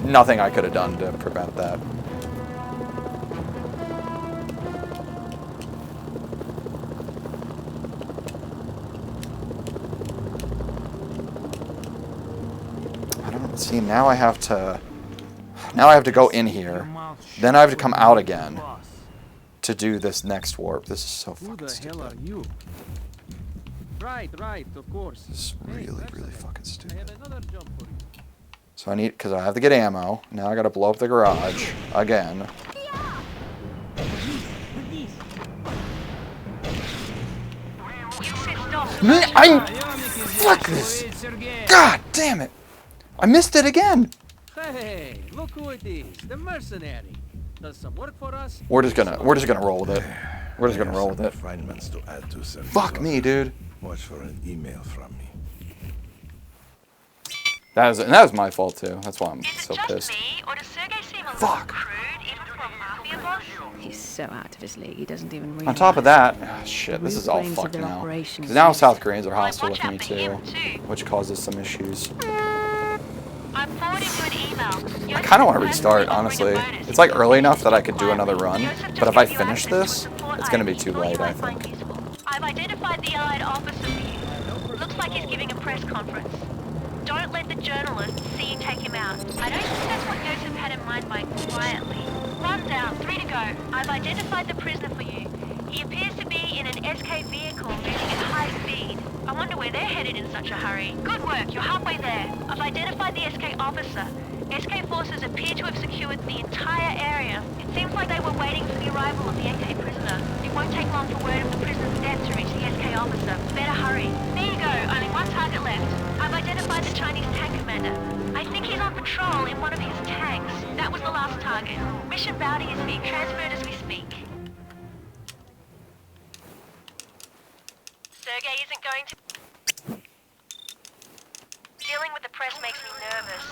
nothing I could have done to prevent that. I don't see, now I have to go in here. Then I have to come out again to do this next warp. This is so fucking stupid. Who the hell are you? Right, of course. This is really, really fucking I stupid. have another job for you. So I need, because I have to get ammo. Now I gotta blow up the garage again. Fuck this! God damn it! I missed it again! Hey, look who it is. The mercenary. Does some work for us. We're just gonna roll with it. We're just gonna roll with it. Refinements to add to Fuck me, dude. Watch for an email from me. That was my fault too. That's why I'm so Is it just pissed. me, or does Sergei seem a little Fuck. crude, even for a mafia boss? He's so out of his league, he doesn't even realize. On top of that, shit, this is all Root brains of fucked their now. operations. Because now South Koreans are Well, hostile watch with me out for him, too, which causes some issues. I'm forwarding you an email. I kind of want to restart, honestly. It's like early enough that I could do another run, but if I finish this, it's going to be too late, I think. I've identified the allied officer for you. Looks like he's giving a press conference. Don't let the journalists see you take him out. I don't think that's what Joseph had in mind by quietly. Rundown, 3 to go. I've identified the prisoner for you. He appears to be in an SK vehicle moving at high speed. I wonder where they're headed in such a hurry. Good work, you're halfway there. I've identified the SK officer. SK forces appear to have secured the entire area. It seems like they were waiting for the arrival of the NK prisoner. It won't take long for word of the prisoner's death to reach the SK officer. Better hurry. There you go, only one target left. I've identified the Chinese tank commander. I think he's on patrol in one of his tanks. That was the last target. Mission bounty is being transferred as we speak. Sergei isn't going to... Dealing with the press makes me nervous.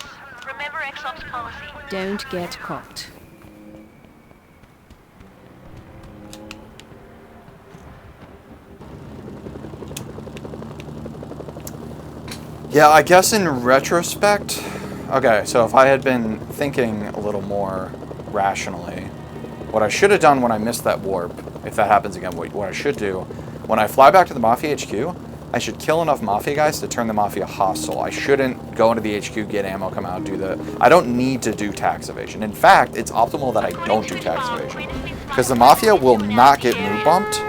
Remember X-Ops policy. Don't get caught. Yeah, I guess in retrospect... Okay, so if I had been thinking a little more rationally, what I should have done when I missed that warp, if that happens again, what I should do, when I fly back to the Mafia HQ, I should kill enough Mafia guys to turn the Mafia hostile. I shouldn't go into the HQ, get ammo, come out, do the... I don't need to do tax evasion. In fact, it's optimal that I don't do tax evasion. Because the Mafia will not get mood bumped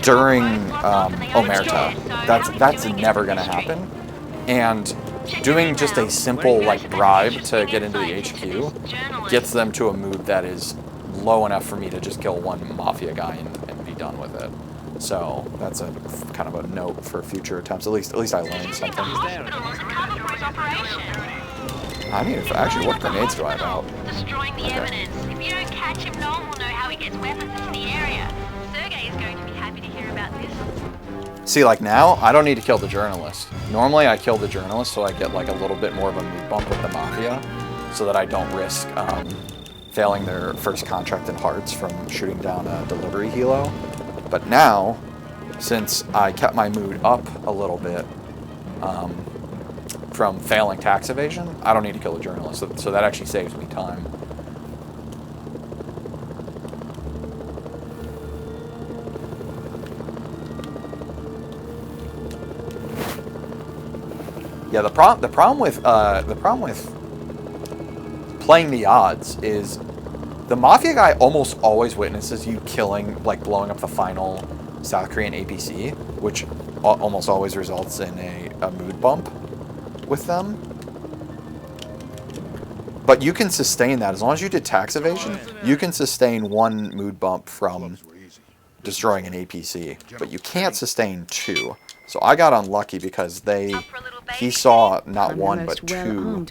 during Omertà. That's never going to happen. And doing just a simple like bribe to get into the HQ gets them to a mood that is low enough for me to just kill one Mafia guy and be done with it. So that's a kind of a note for future attempts. At least I learned something. I need to actually. What grenades do I have out? Destroying the evidence. If you don't catch him, no one will know how he gets weapons into the area. Sergey is going to be happy to hear about this. See, like now, I don't need to kill the journalist. Normally, I kill the journalist so I get like a little bit more of a mood bump with the Mafia, so that I don't risk failing their first contract in hearts from shooting down a delivery helo. But now, since I kept my mood up a little bit from failing tax evasion, I don't need to kill the journalist, so that actually saves me time. Yeah, the problem with playing the odds is the Mafia guy almost always witnesses you killing, like blowing up the final South Korean APC, which almost always results in a mood bump with them. But you can sustain that as long as you did tax evasion. You can sustain one mood bump from destroying an APC, but you can't sustain two. So I got unlucky because he saw not one but two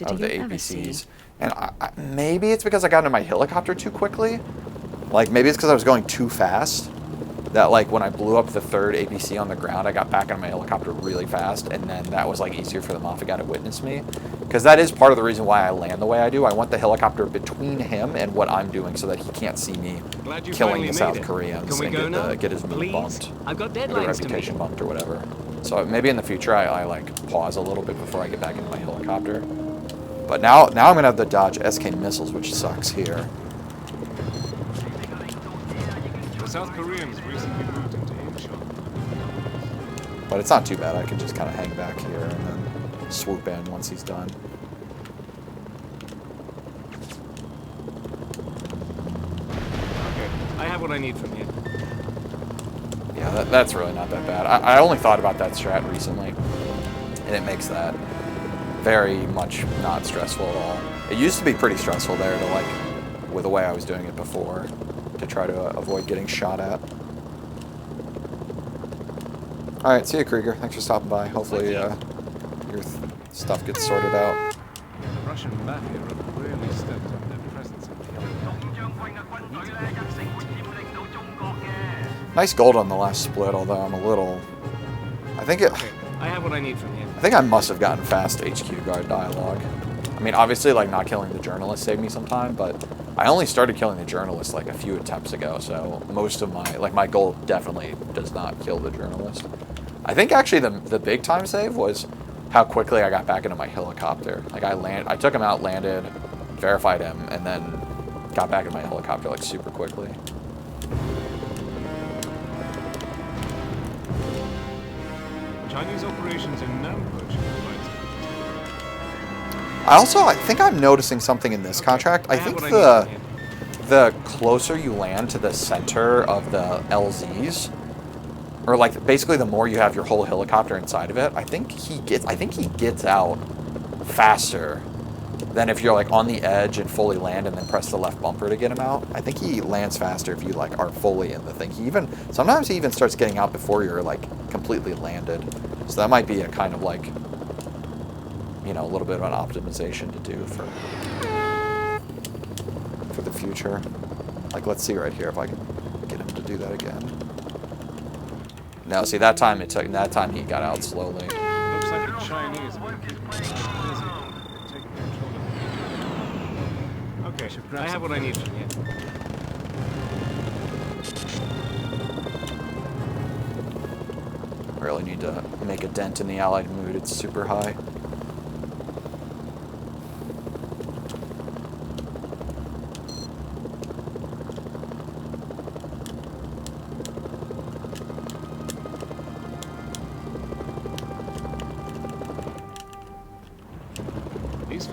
of the APCs. And maybe it's because I got into my helicopter too quickly. Like, maybe it's because I was going too fast. That, like, when I blew up the third APC on the ground, I got back into my helicopter really fast, and then that was, like, easier for the Mafia guy to witness me. Because that is part of the reason why I land the way I do. I want the helicopter between him and what I'm doing so that he can't see me killing the South Koreans and get his mood bumped. Or the reputation bumped or whatever. So maybe in the future I like, pause a little bit before I get back into my helicopter. But now I'm going to have to dodge SK missiles, which sucks here. The South Koreans recently moved into earshot. But it's not too bad. I can just kind of hang back here and then swoop in once he's done. Okay, I have what I need from you. Yeah, that's really not that bad. I only thought about that strat recently, and it makes that very much not stressful at all. It used to be pretty stressful there to, like, with the way I was doing it before, to try to avoid getting shot at. Alright, see you, Krieger. Thanks for stopping by. Hopefully your stuff gets sorted out. The Russian mafia have really stepped up their presence in the Nice gold on the last split, although I'm a little... Okay, I have what I need from you. I think I must have gotten fast HQ guard dialogue. I mean, obviously, like, not killing the journalist saved me some time, but I only started killing the journalist, like, a few attempts ago, so most of my goal definitely does not kill the journalist. I think, actually, the big time save was how quickly I got back into my helicopter. Like, I took him out, landed, verified him, and then got back in my helicopter, like, super quickly. Chinese operations in Nampo should be right. I think I'm noticing something in this contract. I think the closer you land to the center of the LZs, or like basically the more you have your whole helicopter inside of it, I think he gets out faster than if you're like on the edge and fully land and then press the left bumper to get him out. I think he lands faster if you like are fully in the thing. Sometimes he even starts getting out before you're like completely landed. So that might be a kind of like, you know, a little bit of an optimization to do for the future. Like, let's see right here if I can get him to do that again. No, see, that time he got out slowly. Looks like the Chinese are busy taking control of the... Okay, I have what I need from you. Really need to make a dent in the Allied mood. It's super high.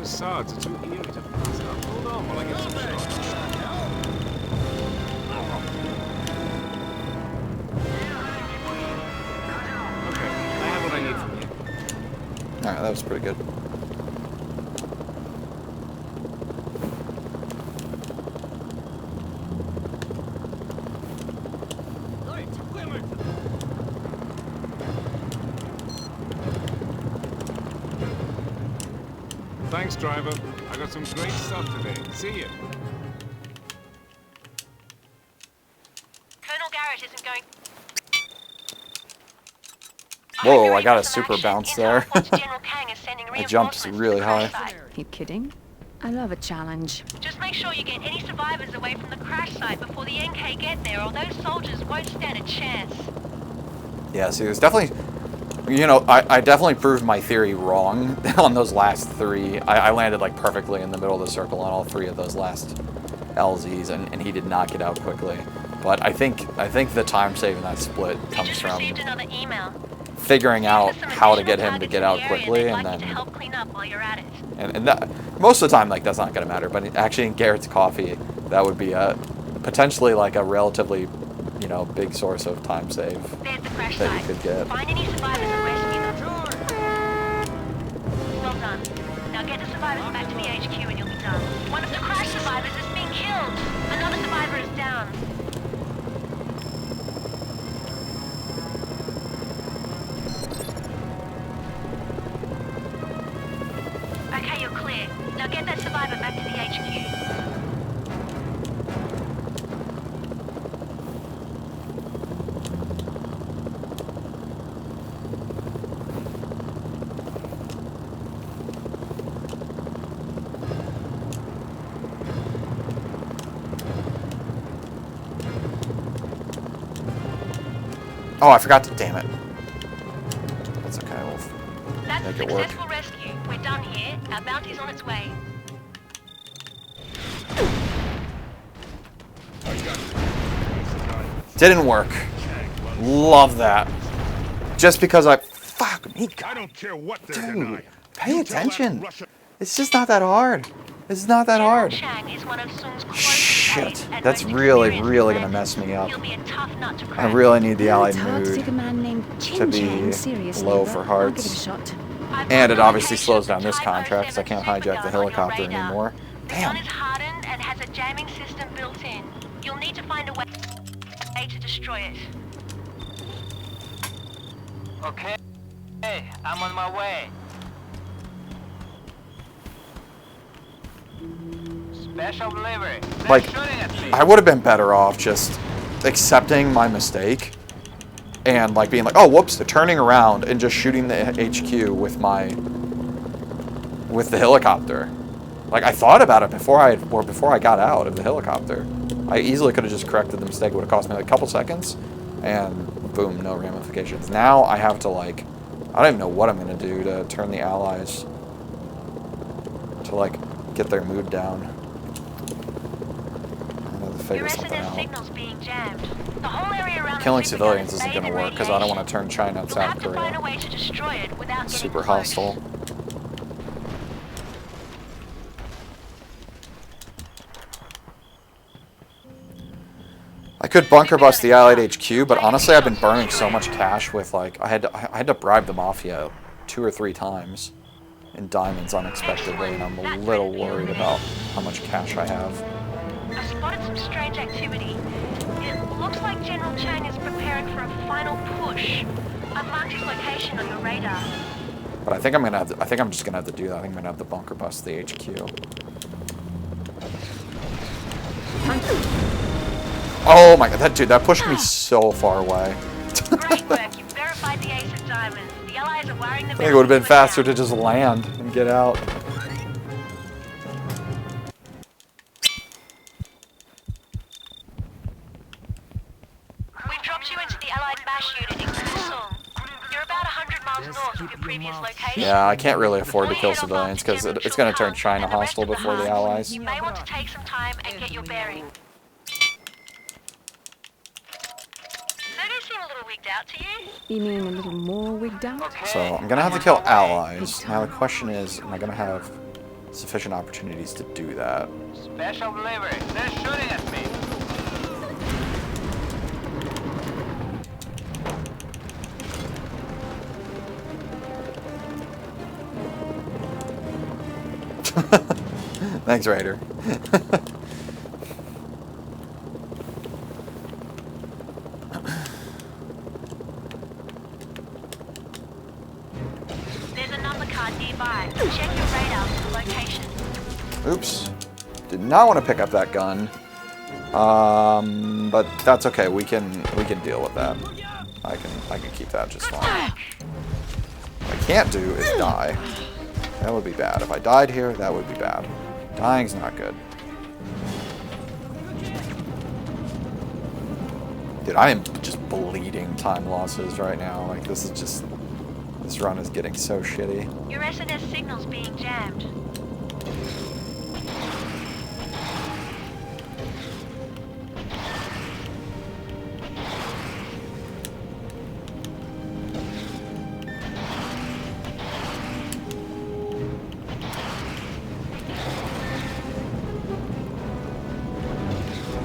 facades are too eerie to pass up. Hold on while I get some shots. Okay, I have what I need from you. Alright, that was pretty good. Thanks, driver. I got some great stuff today. See you. Colonel Garrett isn't going... Whoa, I got a super bounce there. I jumped really high. You kidding? I love a challenge. Just make sure you get any survivors away from the crash site before the NK get there, or those soldiers won't stand a chance. Yeah, see, there's definitely... You know, I definitely proved my theory wrong on those last three. I landed like perfectly in the middle of the circle on all three of those last LZs, and he did not get out quickly. But I think the time save in that split comes from figuring out how to get him to get out quickly, and then and that most of the time like that's not going to matter. But actually in Garrett's coffee, that would be a potentially like a relatively, you know, big source of time save that you could get. Find any survivors and rescue them. Well done. Now get the survivors back to the HQ and you'll be done. One of the crash survivors is being killed. Another survivor is down. Okay, you're clear. Now get that survivor back to the HQ. Oh, I forgot to, damn it. That's okay, we'll That's make a it work. successful rescue. We're done here. Our bounty's on its way. Didn't work. Love that. Just because fuck me. I don't care what they're Dude, denying. pay attention. It's just not that hard. It's not that hard. Shit. That's really, really gonna mess me up. I really need the allied mood to be low for hearts. And it obviously slows down this contract because I can't hijack the helicopter anymore. Damn. The gun is hardened and has a jamming system built in. You'll need to find a way to destroy it. Okay, I'm on my way. Special delivery. They're Like, shooting at me. I would have been better off just accepting my mistake and like being like, oh, whoops, turning around and just shooting the HQ with the helicopter. Like, I thought about it before I got out of the helicopter. I easily could have just corrected the mistake. It would have cost me like a couple seconds, and boom, no ramifications. Now I have to like, I don't even know what I'm gonna do to turn the allies to like get their mood down. I'm gonna figure something out. Signal's being jammed. The whole area around Killing civilians isn't gonna work because I don't want to turn China and South Korea super hostile. I could bunker bust the Allied HQ, but honestly, I've been burning so much cash with like I had to bribe the Mafia 2 or 3 times in diamonds unexpectedly, and I'm a little worried about how much cash I have. I've spotted some strange activity. It looks like General Chang is preparing for a final push. I've marked his location on your radar. But I think I'm just gonna have to do that. I think I'm gonna have to bunker bust the HQ. Oh my god, that pushed me so far away. Great work, you verified the Ace of Diamonds. The Allies are wiring the I think it would have been faster to just land and get out. We've dropped you into the Allied bash unit in Kusung. You're about 100 miles north of your previous location. Yeah, I can't really afford to kill civilians because it's going to turn China hostile before the Allies. You may want to take some time and get your bearings. Seem a little wigged out to you? You mean a little more wigged out? So I'm going to have to kill allies. Now the question is, am I going to have sufficient opportunities to do that. Special delivery. They're shooting at me. Thanks, Raider. There's a number card nearby. Check your radar for the location. Oops. Did not want to pick up that gun. But that's okay. We can deal with that. I can keep that just fine. What I can't do is die. That would be bad. If I died here, that would be bad. Dying's not good. Dude, I am just bleeding time losses right now. Like, this is just... This run is getting so shitty. Your SNS signal's being jammed.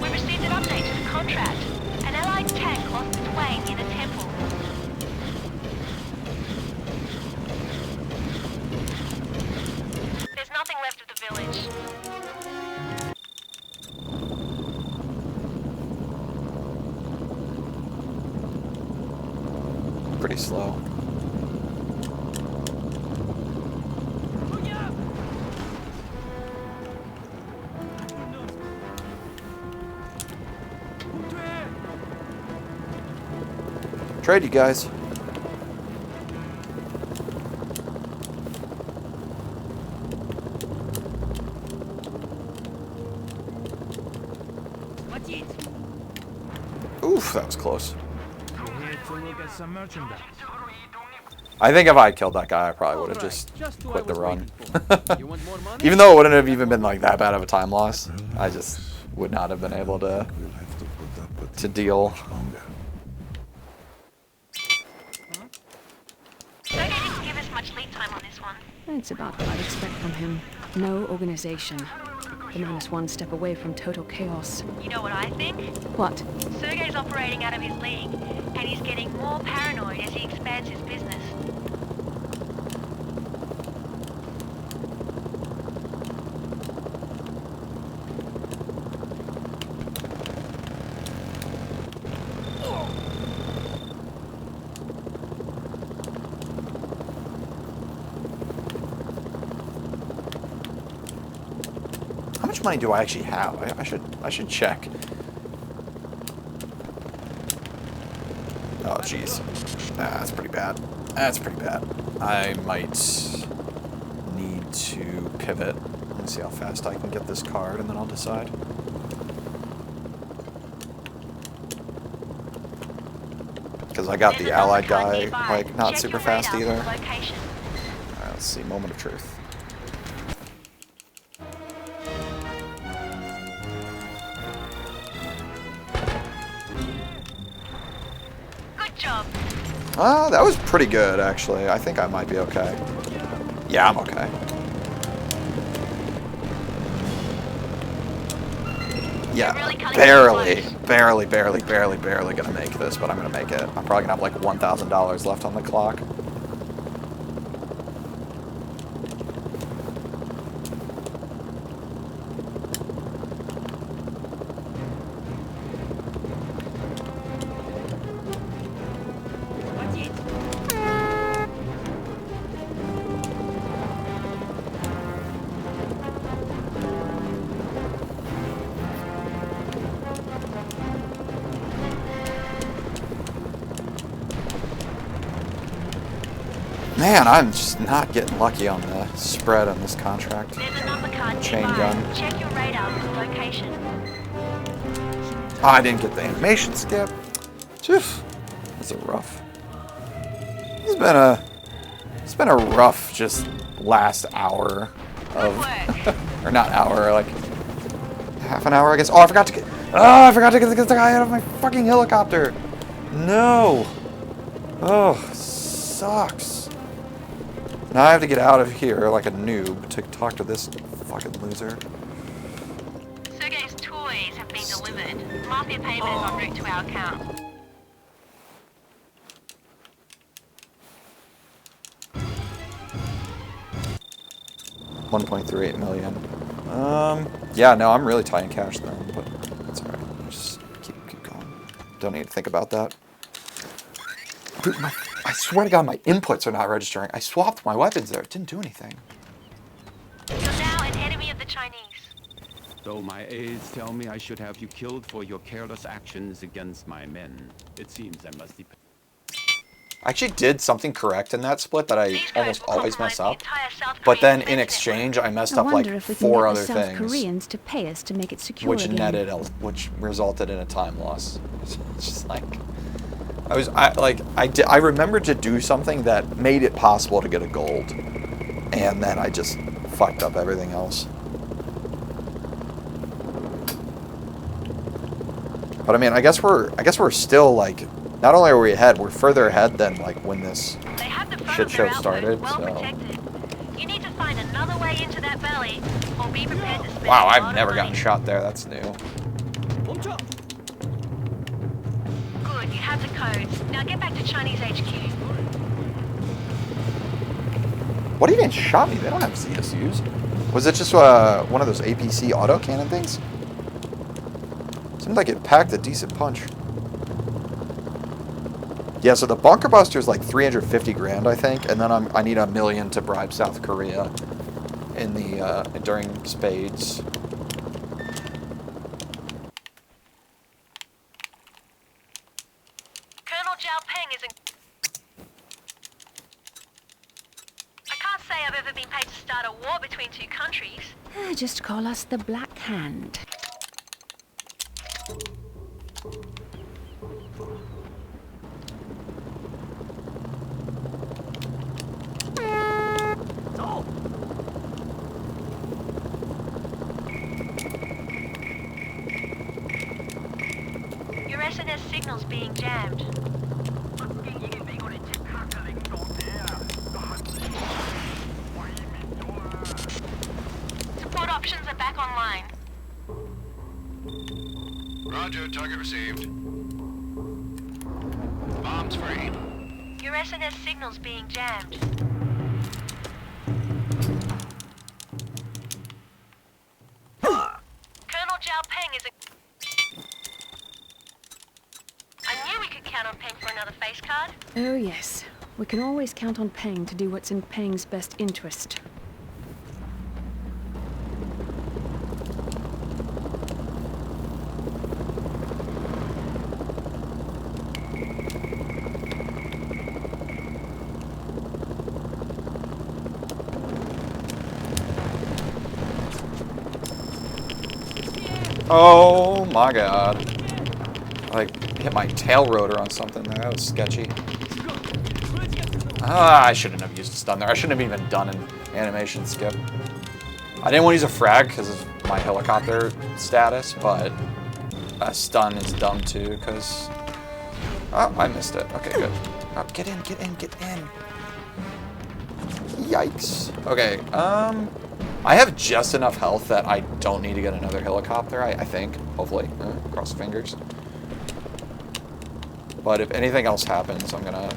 We received an update to the contract. An allied tank lost its way in a temple. There's nothing left of the village. Pretty slow. Trade you guys. Oof, that was close. I think if I had killed that guy, I probably would have just quit the run. Even though it wouldn't have even been like that bad of a time loss, I just would not have been able to deal. Sergey didn't give us much lead time on this one. It's about what I'd expect from him. No organization. The man is one step away from total chaos. You know what I think? What? Sergey's operating out of his league, and he's getting more paranoid as he expands his business. How much money do I actually have? I should check. Oh jeez, that's pretty bad. That's pretty bad. I might need to pivot. Let me see how fast I can get this card, and then I'll decide. Because I got the allied guy, like, not super fast either. Alright, let's see, moment of truth. That was pretty good, actually. I think I might be okay. Yeah, I'm okay. Yeah, barely gonna make this, but I'm gonna make it. I'm probably gonna have like $1,000 left on the clock. Man, I'm just not getting lucky on the spread on this contract. Chain gun. Check your radar for the location. Oh, I didn't get the animation skip. Phew. That's a rough. It's been a rough just last hour of or not hour, like half an hour, I guess. Oh, I forgot to get the guy out of my fucking helicopter. No. Oh, sucks. Now I have to get out of here like a noob to talk to this fucking loser. Sergei's toys have been delivered. Mafia payment is en route to our account. $1.38 million. Yeah, no, I'm really tight in cash then, but that's alright. Just keep going. Don't need to think about that. Dude, I swear to God, my inputs are not registering. I swapped my weapons there. It didn't do anything. You're now an enemy of the Chinese. Though my aides tell me I should have you killed for your careless actions against my men, it seems I must be... I actually did something correct in that split that I almost always mess up. But then in exchange, I messed up like 4 other things. Koreans to pay us to make it secure which again. netted, which resulted in a time loss. It's just like... I remembered to do something that made it possible to get a gold. And then I just fucked up everything else. But I mean, I guess we're still like, not only are we ahead, we're further ahead than like when this shit show started. You need to find another way into that valley, or be prepared to spend Wow, I've never gotten shot there. That's new. Good, you have the codes. Now get back to Chinese HQ. What even shot me? They don't have CSUs. Was it just one of those APC autocannon things? Seemed like it packed a decent punch. Yeah, so the bunker buster is like 350 grand, I think, and then I need $1 million to bribe South Korea in the during Spades. Colonel Zhao Peng is in... I can't say I've ever been paid to start a war between two countries. Just call us the Black Hand. Your SNS signal's being jammed. Support options are back online. Roger, target received. Bombs free. Your SNS signal's being jammed. Colonel Zhao Peng is a... I knew we could count on Peng for another face card. Oh yes, we can always count on Peng to do what's in Peng's best interest. Oh my God. I like hit my tail rotor on something there. That was sketchy. I shouldn't have used a stun there. I shouldn't have even done an animation skip. I didn't want to use a frag because of my helicopter status, but a stun is dumb too because... Oh, I missed it. Okay, good. Oh, get in, get in, get in. Yikes. Okay, I have just enough health that I don't need to get another helicopter, I think. Hopefully. Cross the fingers. But if anything else happens, I'm gonna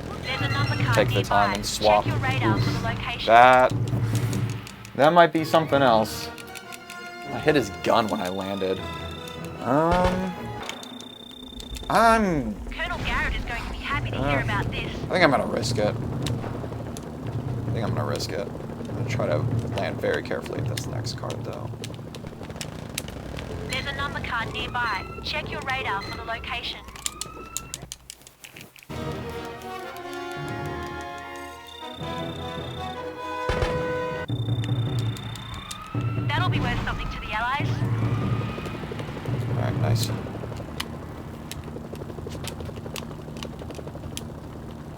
take the time and swap. That might be something else. I hit his gun when I landed. Colonel Garrett is going to be happy to hear about this. I think I'm gonna risk it. I'm gonna try to land very carefully at this next card, though. There's a number card nearby. Check your radar for the location. That'll be worth something to the Allies. Alright, nice.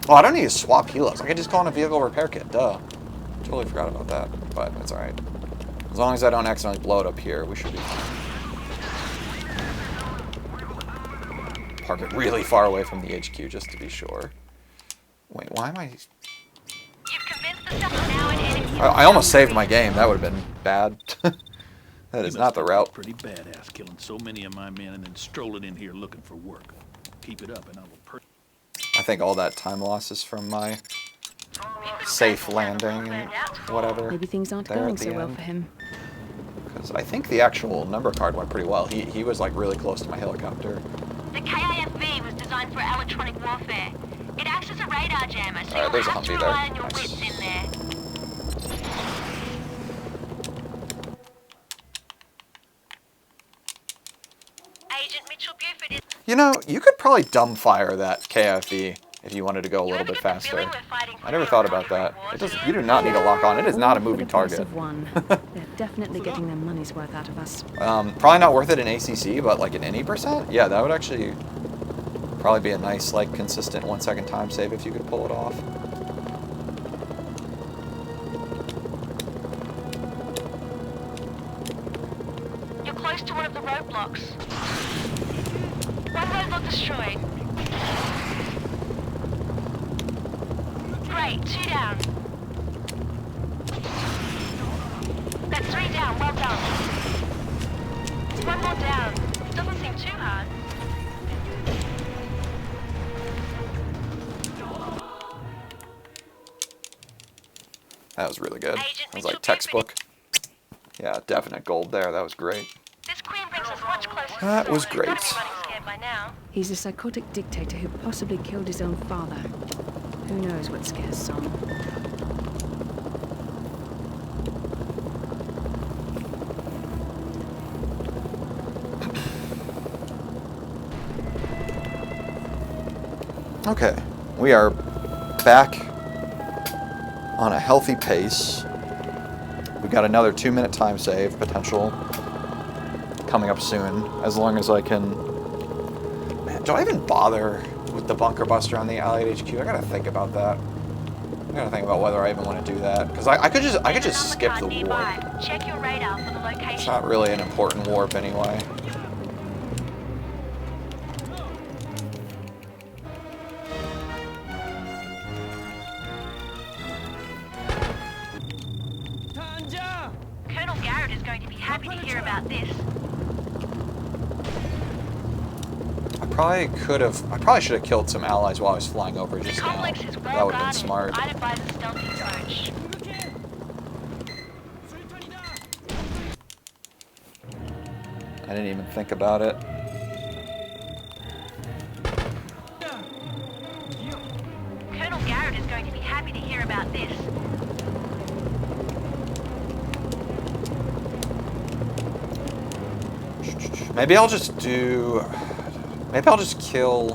Oh, I don't need to swap helos. I can just call in a vehicle repair kit, duh. Totally forgot about that, but that's alright. As long as I don't accidentally blow it up here, we should be fine. Park it really far away from the HQ, just to be sure. Wait, why am I... You've convinced I almost saved my game. That would have been bad. That is not the route. Pretty badass killing so many of my men and then strolling in here looking for work. Keep it up and I will I think all that time loss is from my safe landing and whatever. Maybe things aren't going so well for him. Because I think the actual number card went pretty well. He was like really close to my helicopter. The KIFV was designed for electronic warfare. It acts as a radar jammer, so you'll there's a have to Humvee rely there. on your Nice. wits in there. Agent Mitchell Buford is... You know, you could probably dumbfire that KFV if you wanted to go a little bit faster. I never thought about that. It does. You do not need to lock on. It is not a moving target. They're definitely getting their money's worth out of us. Probably not worth it in ACC, but like in any percent, yeah, that would actually probably be a nice, like, consistent 1 second time save if you could pull it off. You're close to one of the roadblocks. One roadblock destroyed. Great, 2 down. That's 3 down, well done. It's 1 more down. It doesn't seem too hard. That was really good. That was like textbook. Yeah, definite gold there. That was great. This queen brings us much closer to That was Saul. great. Gotta be running scared by now. He's a psychotic dictator who possibly killed his own father. Who knows what scares some? Okay, we are back on a healthy pace. We got another 2-minute time save potential coming up soon, as long as I can... Man, do I even bother with the bunker buster on the Allied HQ? I gotta think about that. I gotta think about whether I even want to do that, because I could just skip the warp. Check your radar for the location. It's not really an important warp anyway. Colonel Garrett is going to be happy to hear about this. I probably should have killed some allies while I was flying over just now. That would have been smart. I'd advise a stealthy approach. I didn't even think about it. Colonel Garrett is going to be happy to hear about this. Maybe I'll just do... Maybe I'll just kill...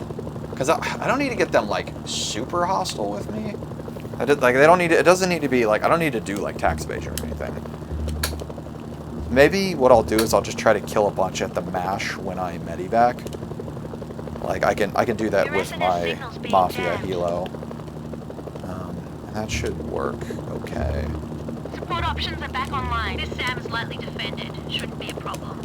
Because I don't need to get them, like, super hostile with me. Like, they don't need to... It doesn't need to be, like... I don't need to do, like, tax evasion or anything. Maybe what I'll do is I'll just try to kill a bunch at the MASH when I medevac. Like, I can do that with my Mafia Helo. That should work okay. Support options are back online. This SAM is lightly defended. Shouldn't be a problem.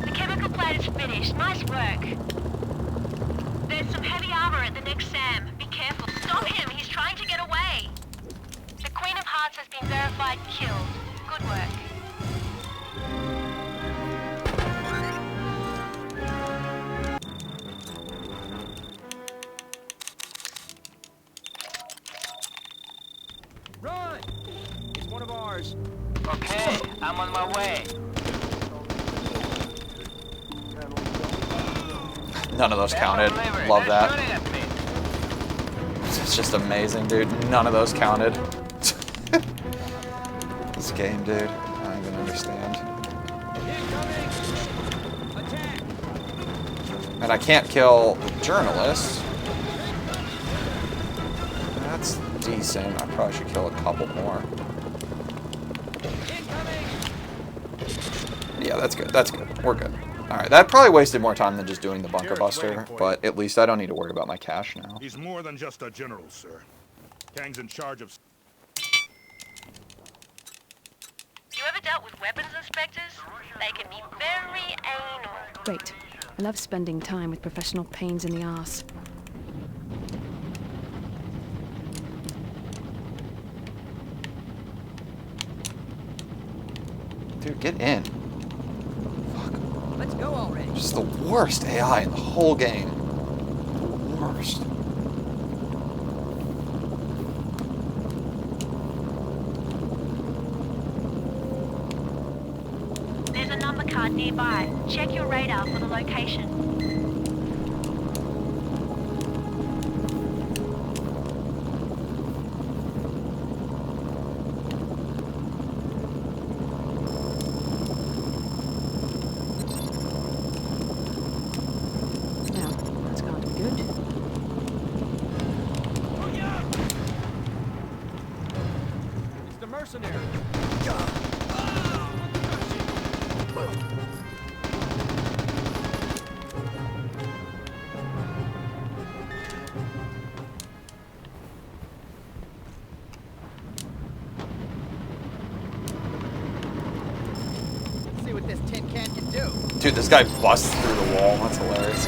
The chemical plant is finished. Nice work. There's some heavy armor at the next SAM. Be careful. Stop him. He's trying to get away. The Queen of Hearts has been verified killed. Good work. Run! It's one of ours. Okay, I'm on my way. None of those counted. Love that. It's just amazing, dude. None of those counted. This game, dude. I don't even understand. And I can't kill the journalist. That's decent. I probably should kill a couple more. Yeah, that's good. That's good. We're good. Alright, that probably wasted more time than just doing the bunker buster, but at least I don't need to worry about my cash now. He's more than just a general, sir. Kang's in charge of... You ever dealt with weapons inspectors? They can be very anal. Great. I love spending time with professional pains in the arse. Dude, get in. Fuck. Let's go already. Just the worst AI in the whole game. The worst. There's a number card nearby. Check your radar for the location. Mercenary. See what this tin can do. Dude, this guy busts through the wall. That's hilarious.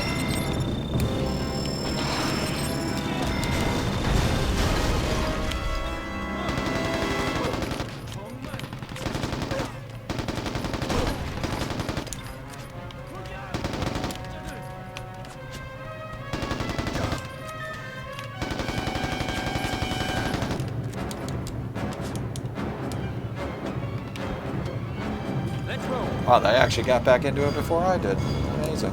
Wow, they actually got back into it before I did. Amazing.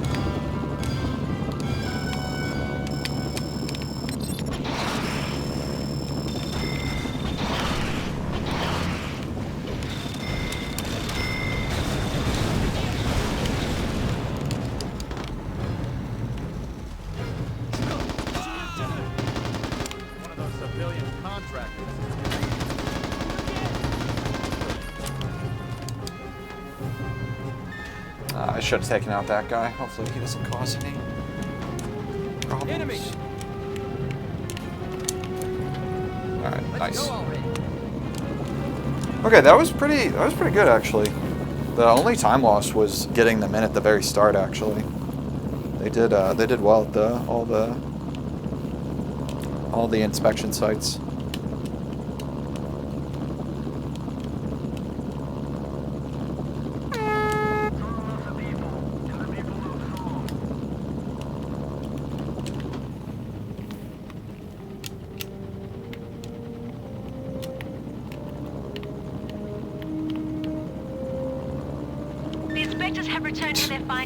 One of those civilian contractors. I should have taken out that guy. Hopefully he doesn't cause any problems. Enemy. Alright, nice. Okay, that was pretty good actually. The only time loss was getting them in at the very start actually. They did well at all the inspection sites.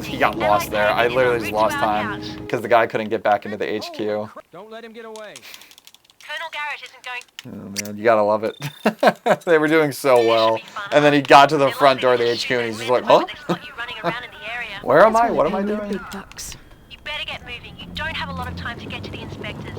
He got lost there. I literally just lost time because the guy couldn't get back into the HQ. Don't let him get away. Colonel Garrett isn't going. Oh man, you gotta love it. They were doing so well, and then he got to the front door of the HQ and he's just like, huh? Where am I? What am I doing? You better get moving. You don't have a lot of time to get to the inspectors.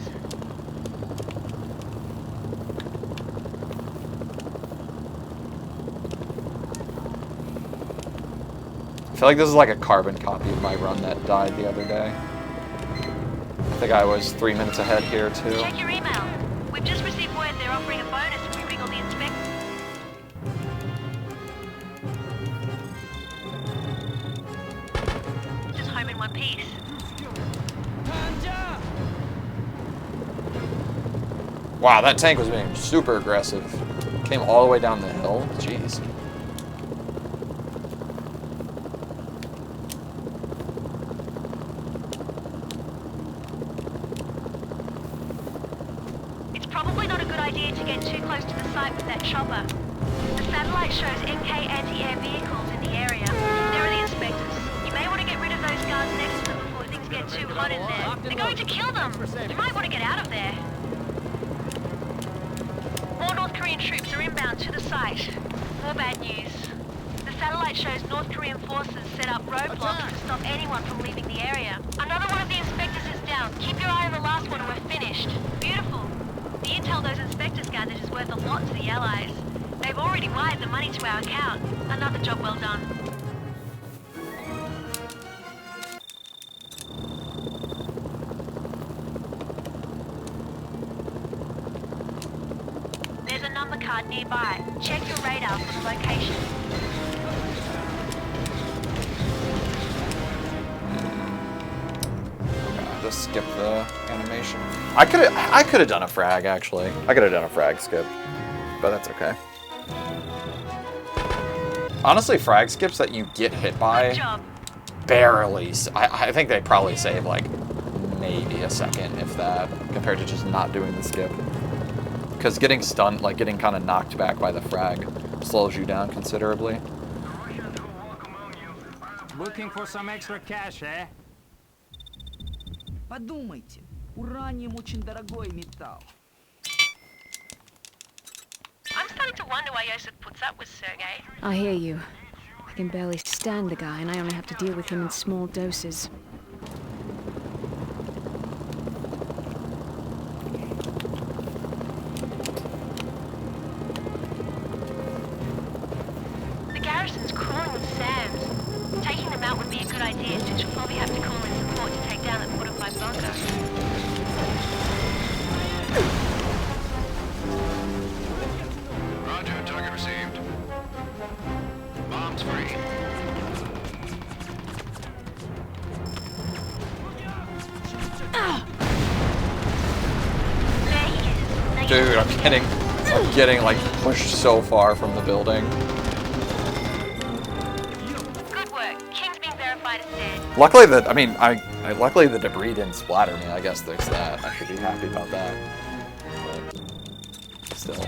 I feel like this is like a carbon copy of my run that died the other day. I think I was 3 minutes ahead here too. Check your email. We've just received word they're offering a bonus if we ring all the inspectors. Just home in one piece. Wow, that tank was being super aggressive. Came all the way down the hill. Jeez. Chopper. The satellite shows NK anti-air vehicles in the area. There are the inspectors. You may want to get rid of those guards next to them before things get too hot in there. They're going to kill them. You might want to get out of there. More North Korean troops are inbound to the site. More bad news. The satellite shows North Korean forces set up roadblocks to stop anyone from leaving the area. Another one of the inspectors is down. Keep your eye on the last one and we're finished. Beautiful. The intel those inspectors gathered is worth a lot to the Allies. They've already wired the money to our account. Another job well done. There's a number card nearby. Check your radar for the location. Just skip the animation. I could have done a frag actually. I could have done a frag skip, but that's okay. Honestly, frag skips that you get hit by barely. I think they probably save like maybe a second, if that, compared to just not doing the skip. Because getting stunned, like getting kind of knocked back by the frag, slows you down considerably. Looking for some extra cash, eh? Подумайте, уранием очень дорогой металл. I'm starting to wonder why Yosef puts up with Sergei. I hear you. I can barely stand the guy, and I only have to deal with him in small doses. The garrison's crawling with SAMs. Taking them out would be a good idea, since you'll probably have to call in support to take down that fortified bunker. Roger, target received. Bombs free. Dude, I'm getting like pushed so far from the building. Good work. King's being verified as dead. Luckily luckily the debris didn't splatter me. I guess there's that. I should be happy about that. But still.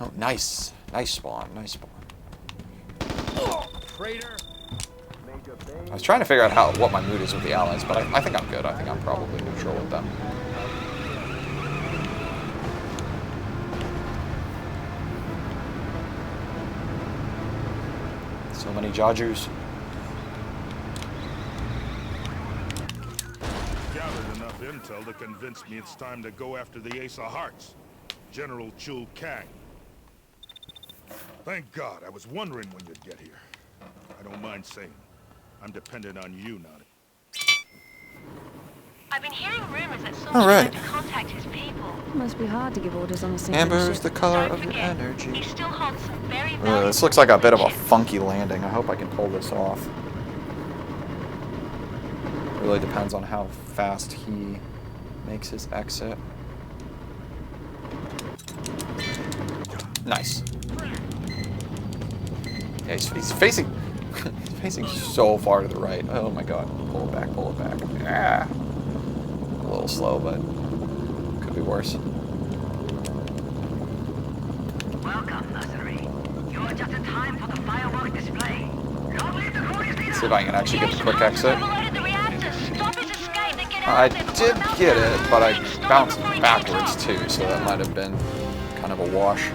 Oh, nice. Nice spawn. Nice spawn. Traitor. I was trying to figure out what my mood is with the allies, but I think I'm good. I think I'm probably neutral with them. So many Jajus. Gathered enough intel to convince me it's time to go after the Ace of Hearts, General Chul Kang. Thank God, I was wondering when you'd get here. I don't mind saying, I'm dependent on you, Nani. I've been hearing rumors that Saul's All right. trying to contact his people. Must be hard to give orders on a single Amber's ship. the color Don't of your forget, energy. he still holds some very valuable This looks like a bit of a information. funky landing. I hope I can pull this off. Really depends on how fast he makes his exit. Nice. Yeah, he's facing he's facing so far to the right. Oh my god. Pull it back, pull it back. Ah. A little slow, but could be worse. Welcome, Mercenary. You're just in time for the firework display. Don't leave the crew. See if I can actually get the quick exit. Overloaded the reactor. Stop his escape and get out I of there before did the get meltdown. it, but I Stop bounced before he backwards takes off. too, so that might have been kind of a wash.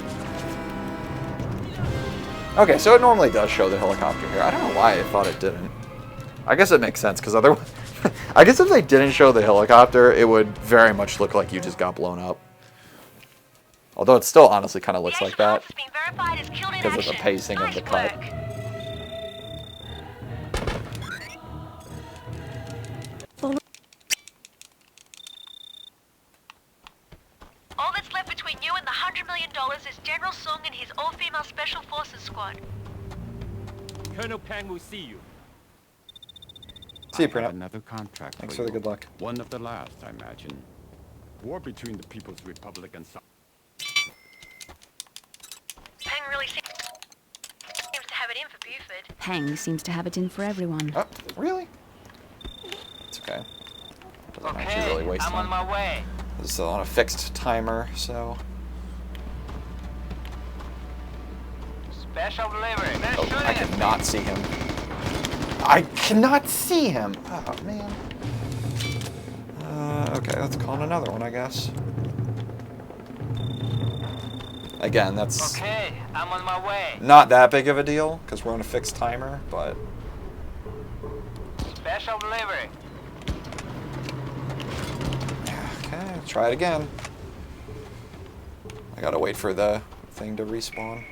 Okay, so it normally does show the helicopter here. I don't know why I thought it didn't. I guess it makes sense, because otherwise... I guess if they didn't show the helicopter, it would very much look like you just got blown up. Although it still honestly kind of looks like that, because of the pacing of the cut. All that's left between you and the $100 million is General Sung and his all-female Special Forces squad. Colonel Pang will see you. See you, I have Print. another contract. Thanks for for the you. good luck. One of the last, I imagine. War between the People's Republic and South. Pang really seems to have it in for Buford. Pang seems to have it in for everyone. Oh, really? It's okay. Doesn't actually really waste I'm on time. my way. This is on a fixed timer, so... Special delivery. Oh, I cannot see him. I cannot see him! Oh, man. Okay, let's call in another one, I guess. Again, that's Okay, I'm on my way. not that big of a deal, because we're on a fixed timer, but... Special delivery. Okay, try it again. I gotta wait for the thing to respawn.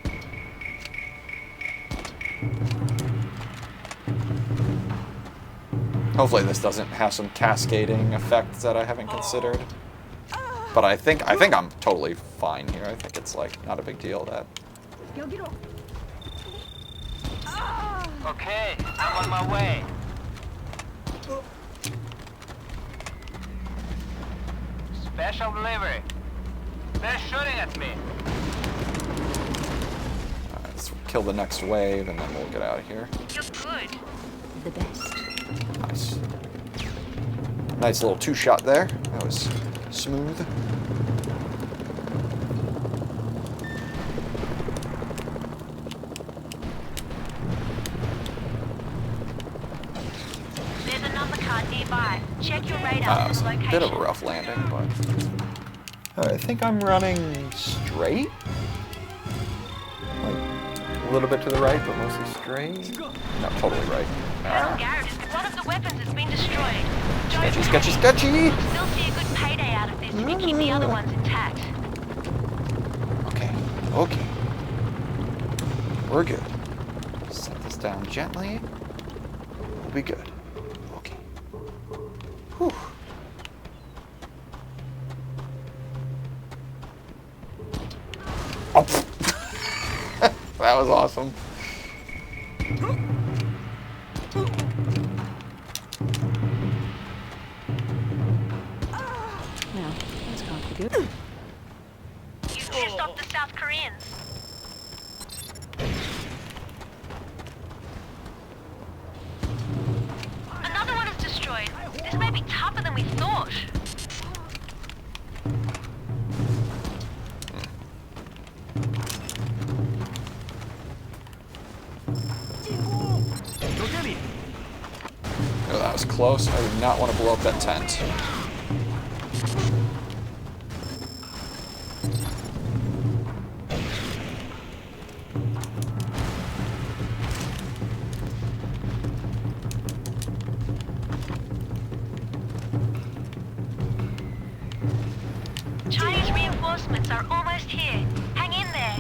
Hopefully this doesn't have some cascading effects that I haven't considered. But I think I'm totally fine here. I think it's like not a big deal that. Okay, I'm on my way. Special delivery. They're shooting at me. Alright, let's kill the next wave and then we'll get out of here. You're good. The best. Nice. Nice little two-shot there. That was smooth. There's a number card nearby. Check your radar for the location. A bit of a rough landing, but I think I'm running straight. Like a little bit to the right, but mostly straight. Not totally right. Garrett, one of the weapons has been destroyed. Sketchy, sketchy, sketchy! Still see a good payday out of this if you keep the other ones intact. Okay, okay. We're good. Set this down gently. We'll be good. Okay. Whew. Oh. That was awesome. Well, that's can't be good. You pissed off the South Koreans. Another one is destroyed. This may be tougher than we thought. Oh, that was close. I did not want to blow up that tent. Chinese reinforcements are almost here. Hang in there.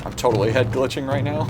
I'm totally head glitching right now.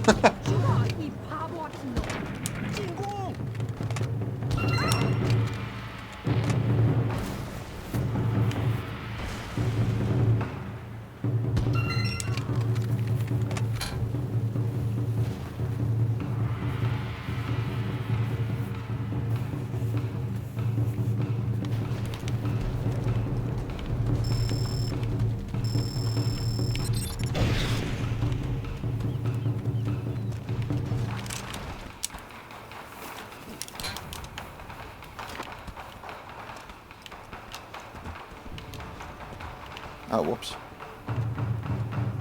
Oh, whoops.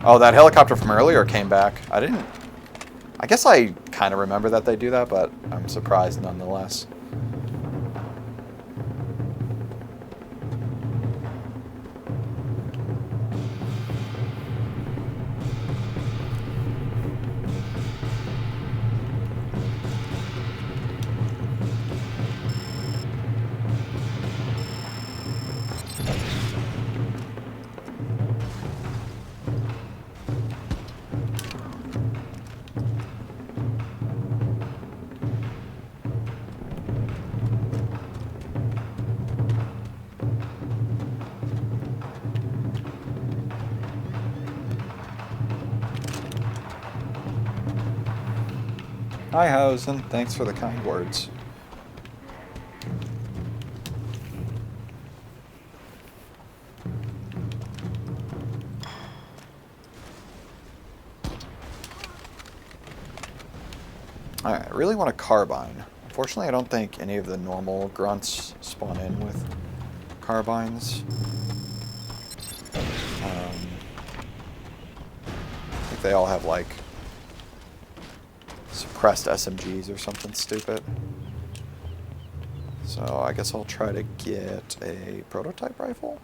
Oh, that helicopter from earlier came back. I guess I kind of remember that they do that, but I'm surprised nonetheless. Hi, Housen. Thanks for the kind words. Alright, I really want a carbine. Unfortunately, I don't think any of the normal grunts spawn in with carbines. I think they all have, like, suppressed SMGs or something stupid. So I guess I'll try to get a prototype rifle.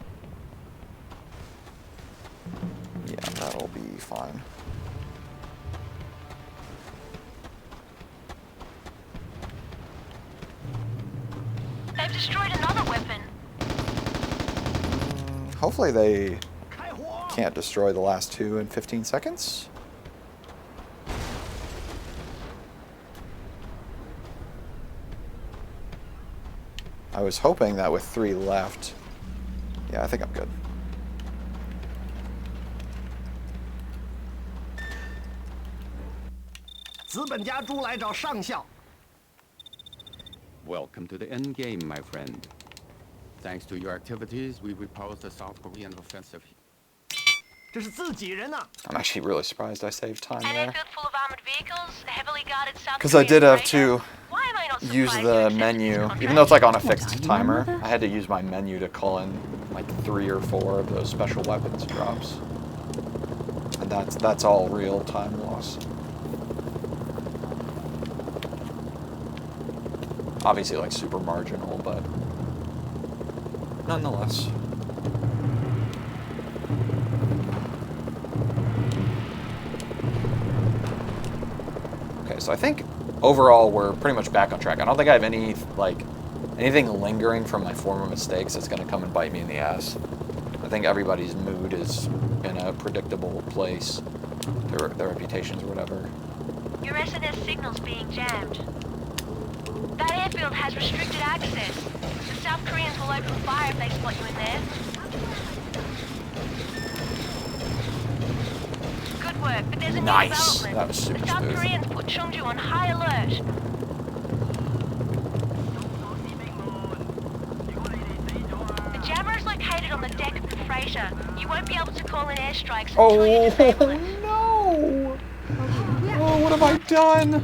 Yeah, that'll be fine. They've destroyed another weapon. Hopefully they can't destroy the last two in 15 seconds. I was hoping that with 3 left. Yeah, I think I'm good. Welcome to the end game, my friend. Thanks to your activities, we repulsed the South Korean offensive. I'm actually really surprised I saved time An there. airfield full of armored vehicles, heavily guarded South Because I did have Korean to Why am I not use surprised the you accepted menu, this contract? even though it's like on a fixed timer. I had to use my menu to call in like 3 or 4 of those special weapons drops. And that's all real time loss. Obviously like super marginal, but nonetheless. Okay, so I think overall we're pretty much back on track. I don't think I have any anything lingering from my former mistakes that's going to come and bite me in the ass. I think everybody's mood is in a predictable place. Their reputations or whatever. Your SNS signal's being jammed. That airfield has restricted access. The South Koreans will open fire if they spot you in there. Good work, but there's a new Nice. development. That was super The South smooth. Koreans put Cheongju on high alert. The jammer is located on the deck of the freighter. You won't be able to call in airstrikes until you disable it. No! Oh, what have I done?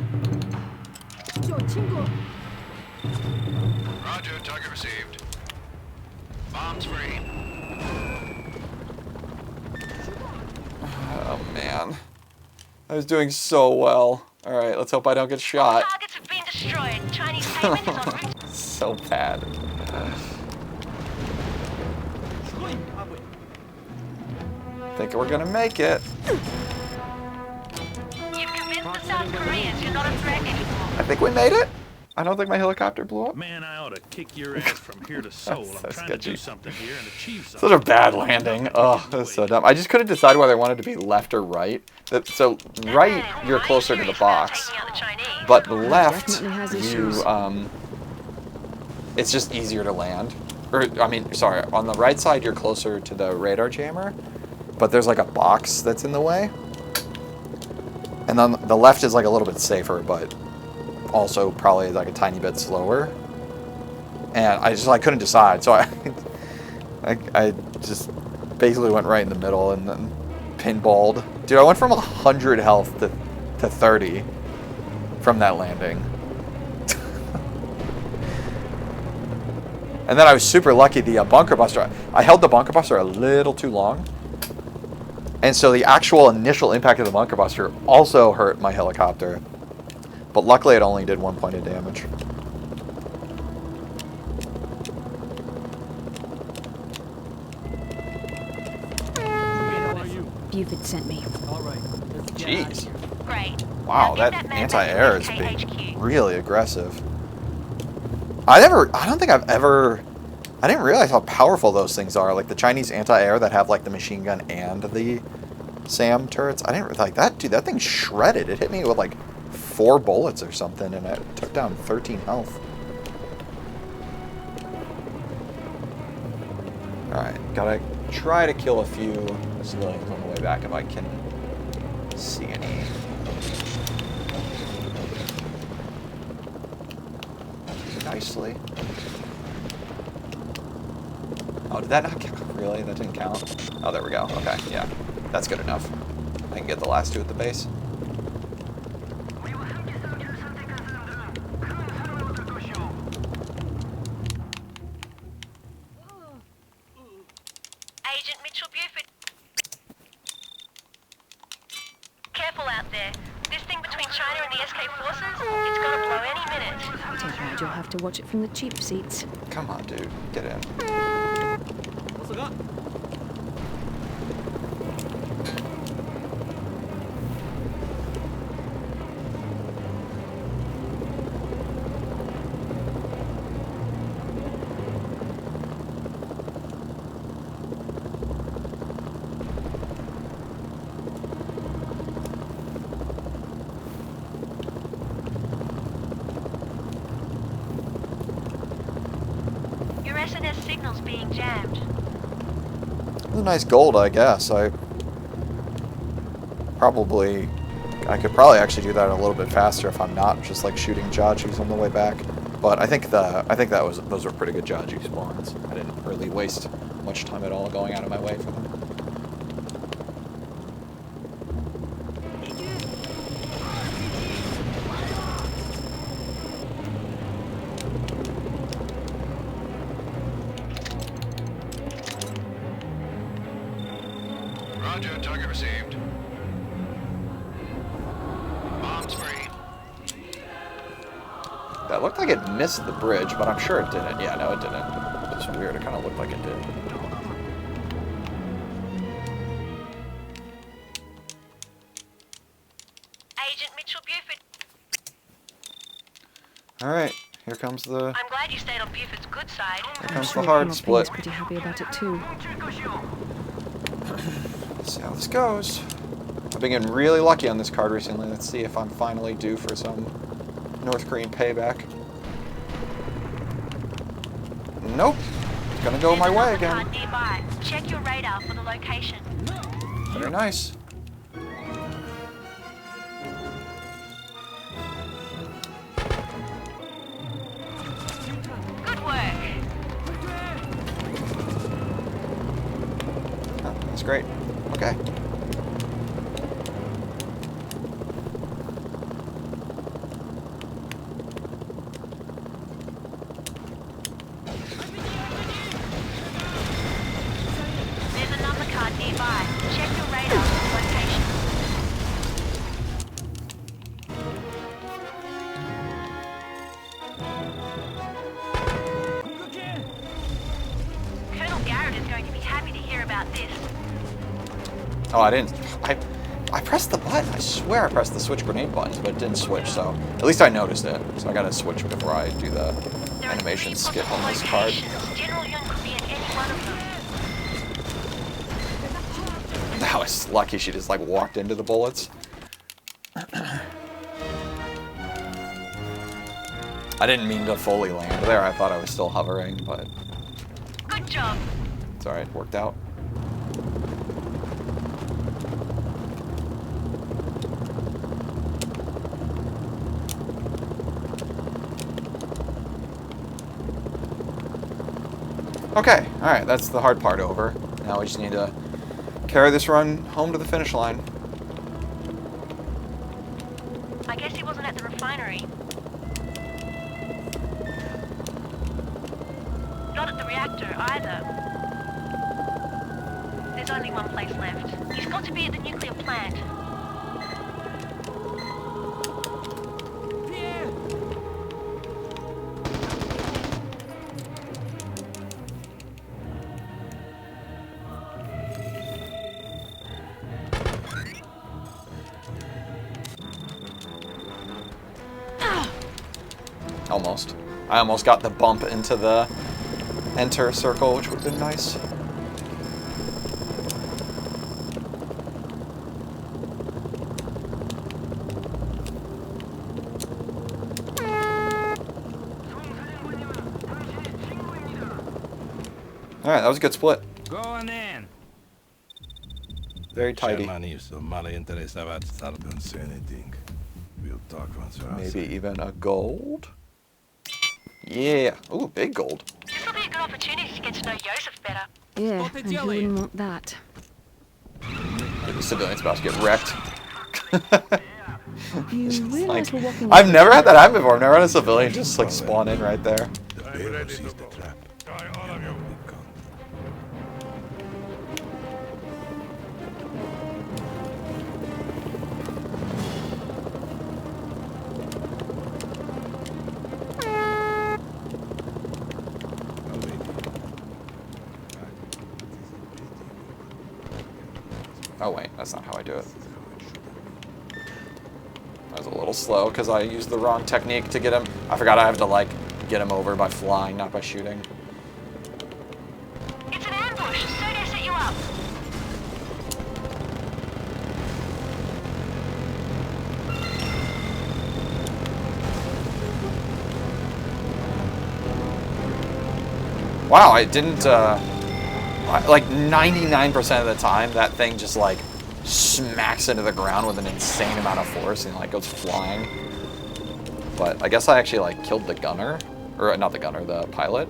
Roger, target received. Bombs free. Oh man, I was doing so well. All right, let's hope I don't get shot. Targets have been destroyed. Chinese payment is en route. So bad. Think we're gonna make it. You've convinced the South Koreans you're not a threat anymore. I think we made it. I don't think my helicopter blew up. Man, I ought to kick your ass from here to Seoul. So I'm trying to do sketchy. something here and achieve something. Such a bad landing. Oh, that's so dumb. I just couldn't decide whether I wanted to be left or right. So right, you're closer to the box, but left, you it's just easier to land. Or I mean, sorry, on the right side you're closer to the radar jammer, but there's like a box that's in the way. And then the left is like a little bit safer, but also probably like a tiny bit slower. And I couldn't decide, so I just basically went right in the middle and then pinballed. Dude, I went from 100 health to 30 from that landing. And then I was super lucky. The bunker buster, I held the bunker buster a little too long. And so the actual initial impact of the bunker buster also hurt my helicopter. But luckily it only did 1 point of damage. Buford sent me. All right. Jeez. Great. Wow, that anti-air is being really aggressive. I didn't realize how powerful those things are. Like the Chinese anti-air that have like the machine gun and the SAM turrets. I didn't like that. Dude, that thing shredded. It hit me with like 4 bullets or something, and it took down 13 health. Alright, gotta try to kill a few civilians on the way back if I can see any. Nicely. Oh, did that not count? Really? That didn't count? Oh, there we go. Okay, yeah. That's good enough. I can get the last 2 at the base. Agent Mitchell Buford. Careful out there. This thing between China and the SK forces, it's gonna blow any minute. Too bad you'll have to watch it from the cheap seats. Come on, dude. Get in. Your SNS signal's being jammed. It was a nice gold, I guess. I probably I could probably actually do that a little bit faster if I'm not just like shooting Jajus on the way back. But I think those were pretty good Jaju spawns. I didn't really waste much time at all going out of my way for them. Roger, target received. Bombs free. That looked like it missed the bridge, but I'm sure it didn't. Yeah, no, it didn't. It's weird. It kind of looked like it did. Agent Mitchell Buford. All right, here comes the. I'm glad you stayed on Buford's good side. Here comes the hard split. Pretty happy about it too. Let's see how this goes. I've been getting really lucky on this card recently. Let's see if I'm finally due for some North Korean payback. Nope. It's gonna go my way again. Nearby. Check your radar for the location. Very nice. Good work. Oh, that's great. Okay. There's a number card nearby. Check your radar for the location. Colonel Garrett is going to be happy to hear about this. Oh, I didn't. I pressed the button. I swear I pressed the switch grenade buttons, but it didn't switch. So at least I noticed it. So I gotta switch before I do the animation skip on this card. General Yun could be at any one of them. That was lucky. She just like walked into the bullets. I didn't mean to fully land there. I thought I was still hovering, but Good job. it's alright. Worked out. Okay, alright, that's the hard part over. Now we just need to carry this run home to the finish line. I guess he wasn't at the refinery. Not at the reactor either. There's only one place left. He's got to be at the nuclear plant. Almost. I almost got the bump into the enter circle, which would have been nice. Alright, that was a good split. Go on in. Very tidy. Don't say anything. We'll talk once we're outside. Maybe even a gold? Yeah. Ooh, big gold. This will be a good opportunity to get to know Joseph better. Yeah, and who wouldn't want that? The civilian's about to get wrecked. You realize we're walking. I've never had that happen before. I've never had a civilian just like spawn in right there. Oh wait, that's not how I do it. I was a little slow because I used the wrong technique to get him. I forgot I have to like get him over by flying, not by shooting. It's an ambush. Sonia set you up. Wow, I didn't, like 99% of the time, that thing just like smacks into the ground with an insane amount of force and like goes flying. But I guess I actually like killed the gunner, or not the gunner, the pilot.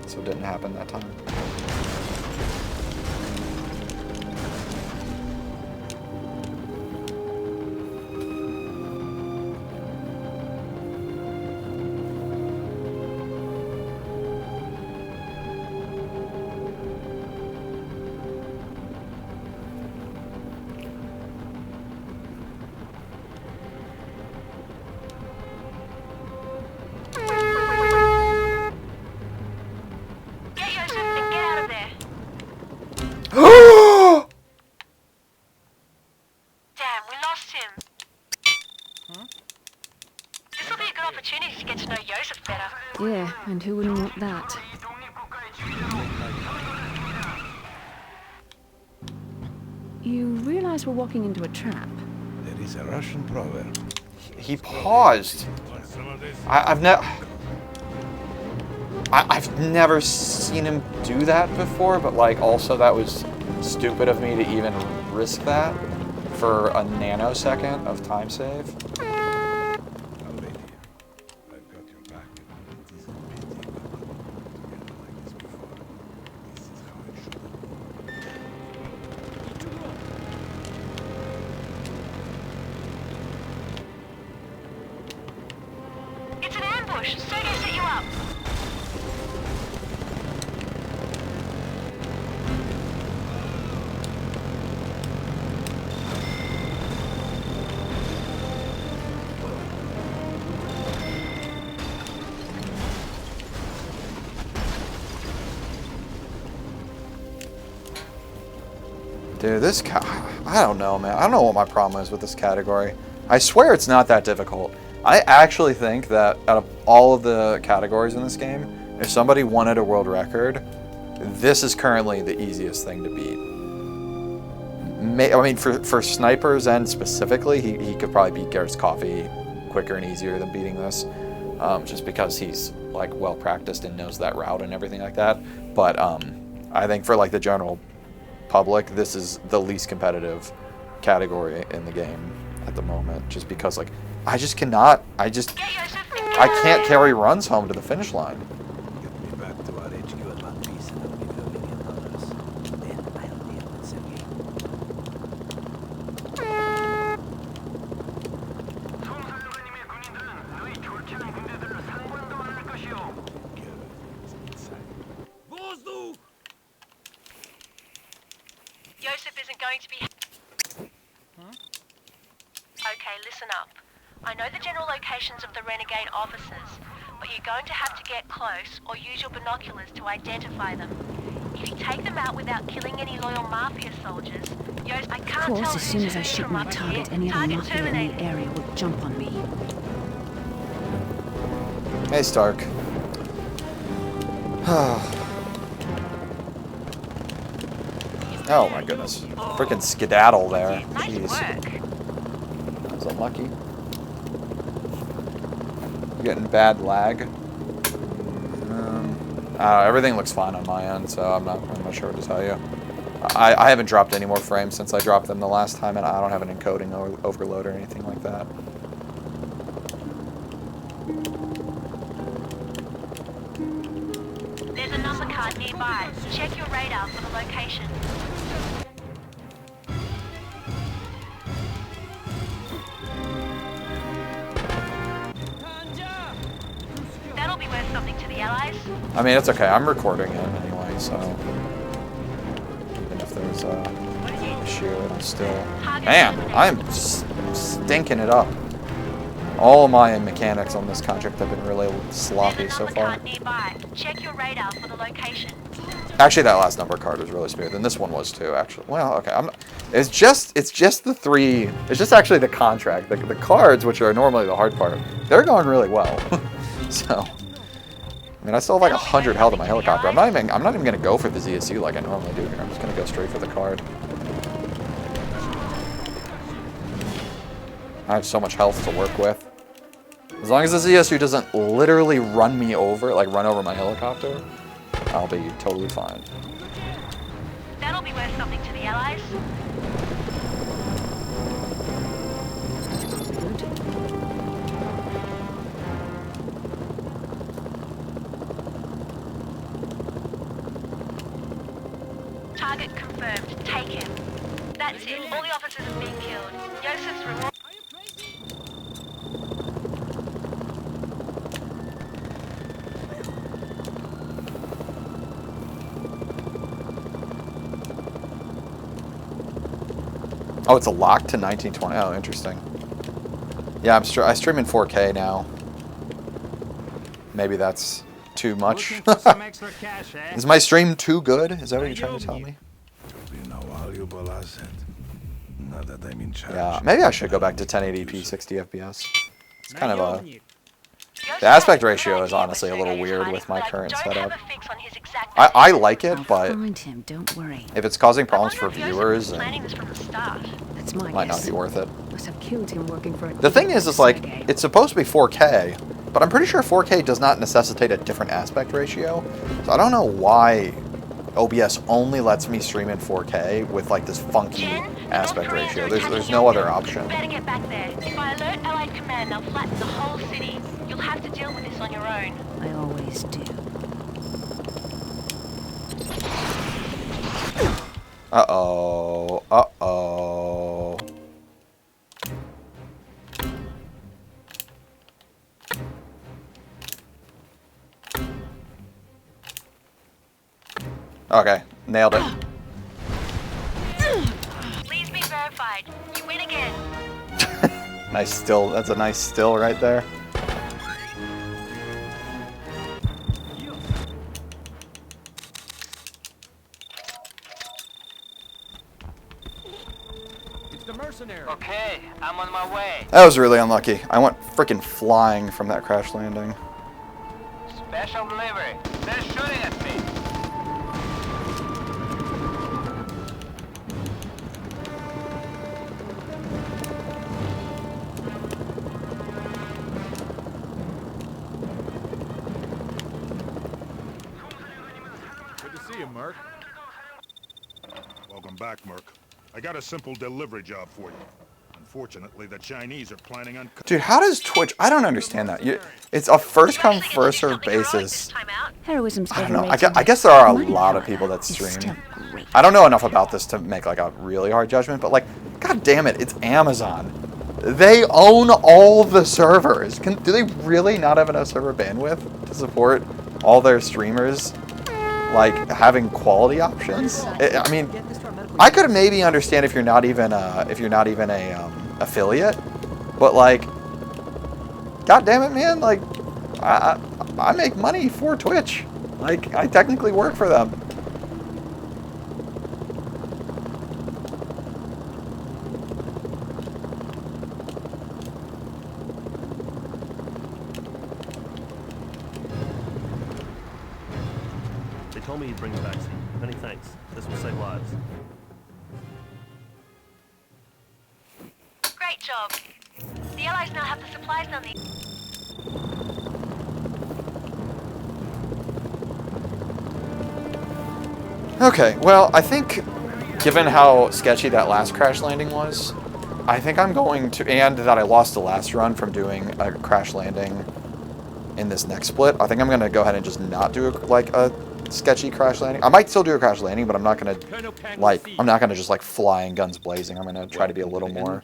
So it didn't happen that time. Yeah, and who wouldn't want that? You realize we're walking into a trap? There is a Russian proverb. He paused. I've never seen him do that before, but like also that was stupid of me to even risk that for a nanosecond of time save. Dude, this I don't know, man. I don't know what my problem is with this category. I swear it's not that difficult. I actually think that out of all of the categories in this game, if somebody wanted a world record, this is currently the easiest thing to beat. I mean, for snipers and specifically, he could probably beat Garrett's Coffee quicker and easier than beating this, just because he's like well practiced and knows that route and everything like that. But I think for like the general public, this is the least competitive category in the game at the moment, just because like I can't carry runs home to the finish line. Get me back to our HQ in one piece and I'll give you $1 million. Then I'll deal with Sergei. Joseph isn't going to be... Okay, listen up. I know the general locations of the renegade officers, but you're going to have to get close or use your binoculars to identify them. If you take them out without killing any loyal Mafia soldiers, I can't tell... Of course, as soon as I shoot my target, any other Mafia in the area will jump on me. Hey, Stark. Oh my goodness. Freaking skedaddle there. Jeez. That was unlucky. Getting bad lag. Everything looks fine on my end, so I'm not sure what to tell you. I haven't dropped any more frames since I dropped them the last time, and I don't have an encoding overload or anything like that. There's a number card nearby. Check your radar for the location. That'll be worth something to the Allies. I mean, it's okay. I'm recording it anyway, so even if there's an issue, it'll still... Man, I'm stinking it up. All of my mechanics on this contract have been really sloppy so far. Check your radar for the location. Actually, that last number card was really smooth, and this one was too. Actually, well, okay. It's just the three. It's just actually the contract. The cards, which are normally the hard part, they're going really well. So, I mean, I still have like 100 health in my helicopter. I'm not even gonna go for the ZSU like I normally do here. I'm just gonna go straight for the card. I have so much health to work with. As long as the ZSU doesn't literally run me over, like run over my helicopter, I'll be totally fine. That'll be worth something to the Allies. That's it. All the officers have been killed. Yosef's reward... Oh, it's a lock to 1920. Oh, interesting. Yeah, I stream in 4K now. Maybe that's too much. Is my stream too good? Is that what you're trying to tell me? To be a valuable asset. Not that I'm in charge. Yeah, maybe I should go back to 1080p 60 FPS. It's kind of a... The aspect ratio is honestly a little weird with my current setup. I like it, but if it's causing problems for viewers, then it might not be worth it. The thing is like, it's supposed to be 4K, but I'm pretty sure 4K does not necessitate a different aspect ratio. So I don't know why OBS only lets me stream in 4K with like this funky aspect ratio. There's no other option. Better get back there. If I alert Allied Command, they'll flatten the whole city. You'll have to deal with this on your own. I always do. Uh-oh. Uh-oh. Okay, nailed it. Please be verified. You win again. Nice still. That's a nice still right there. It's the mercenary. Okay, I'm on my way. That was really unlucky. I went freaking flying from that crash landing. Special delivery. They're shooting at me. Good to see you, Merc. Welcome back, Merc. I got a simple delivery job for you. Unfortunately, the Chinese are planning on... Dude, how does Twitch... I don't understand that. It's a first-come, first-served basis. Heroism's I don't know. I guess there are a lot of people that stream. I don't know enough about this to make like a really hard judgment, but like, god damn it, it's Amazon. They own all the servers. Do they really not have enough server bandwidth to support all their streamers, like, having quality options? I mean, I could maybe understand if you're not even a affiliate, but like, god damn it, man, like, I make money for Twitch. Like, I technically work for them. They told me you'd bring the vaccine. Many thanks. This will save lives. Great job. The Allies now have the supplies they'll need. Okay, well, I think, given how sketchy that last crash landing was, I think I'm going to, and that I lost the last run from doing a crash landing in this next split, I think I'm going to go ahead and just not do a sketchy crash landing. I might still do a crash landing, but I'm not going to just like flying guns blazing. I'm going to try to be a little more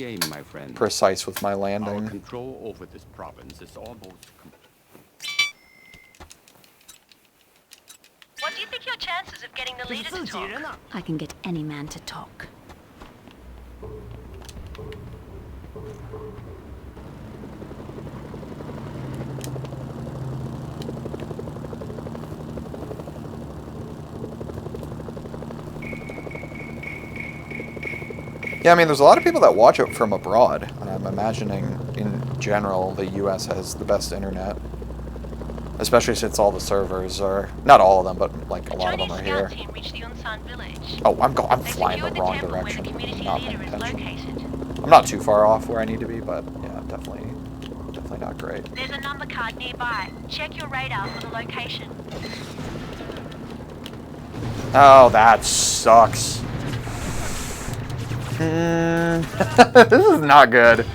precise with my landing. Our control over this province is almost complete. What do you think your chances of getting the leader to talk? I can get any man to talk. Yeah, I mean, there's a lot of people that watch it from abroad, and I'm imagining, in general, the U.S. has the best internet. Especially since all the servers are, not all of them, but like a lot of them are here. Oh, I'm flying the wrong direction. Not paying attention. I'm not too far off where I need to be, but yeah, definitely not great. There's a number card nearby. Check your radar for the location. Oh, that sucks. This is not good.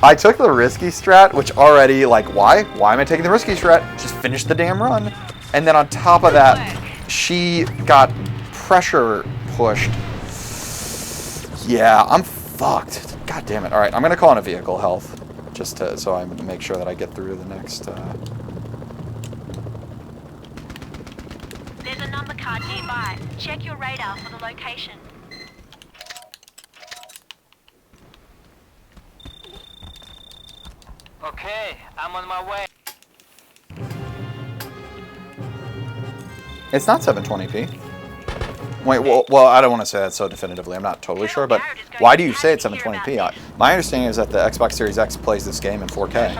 I took the risky strat, which already, like, why? Why am I taking the risky strat? Just finish the damn run. And then on top of that, she got pressure pushed. Yeah, I'm fucked. God damn it. All right, I'm gonna call in a vehicle health, just to, so I make sure that I get through to the next. There's a number card nearby. Check your radar for the location. Okay, I'm on my way. It's not 720p. Wait, well, I don't want to say that so definitively. I'm not totally sure, but why do you say it's 720p? My understanding is that the Xbox Series X plays this game in 4K.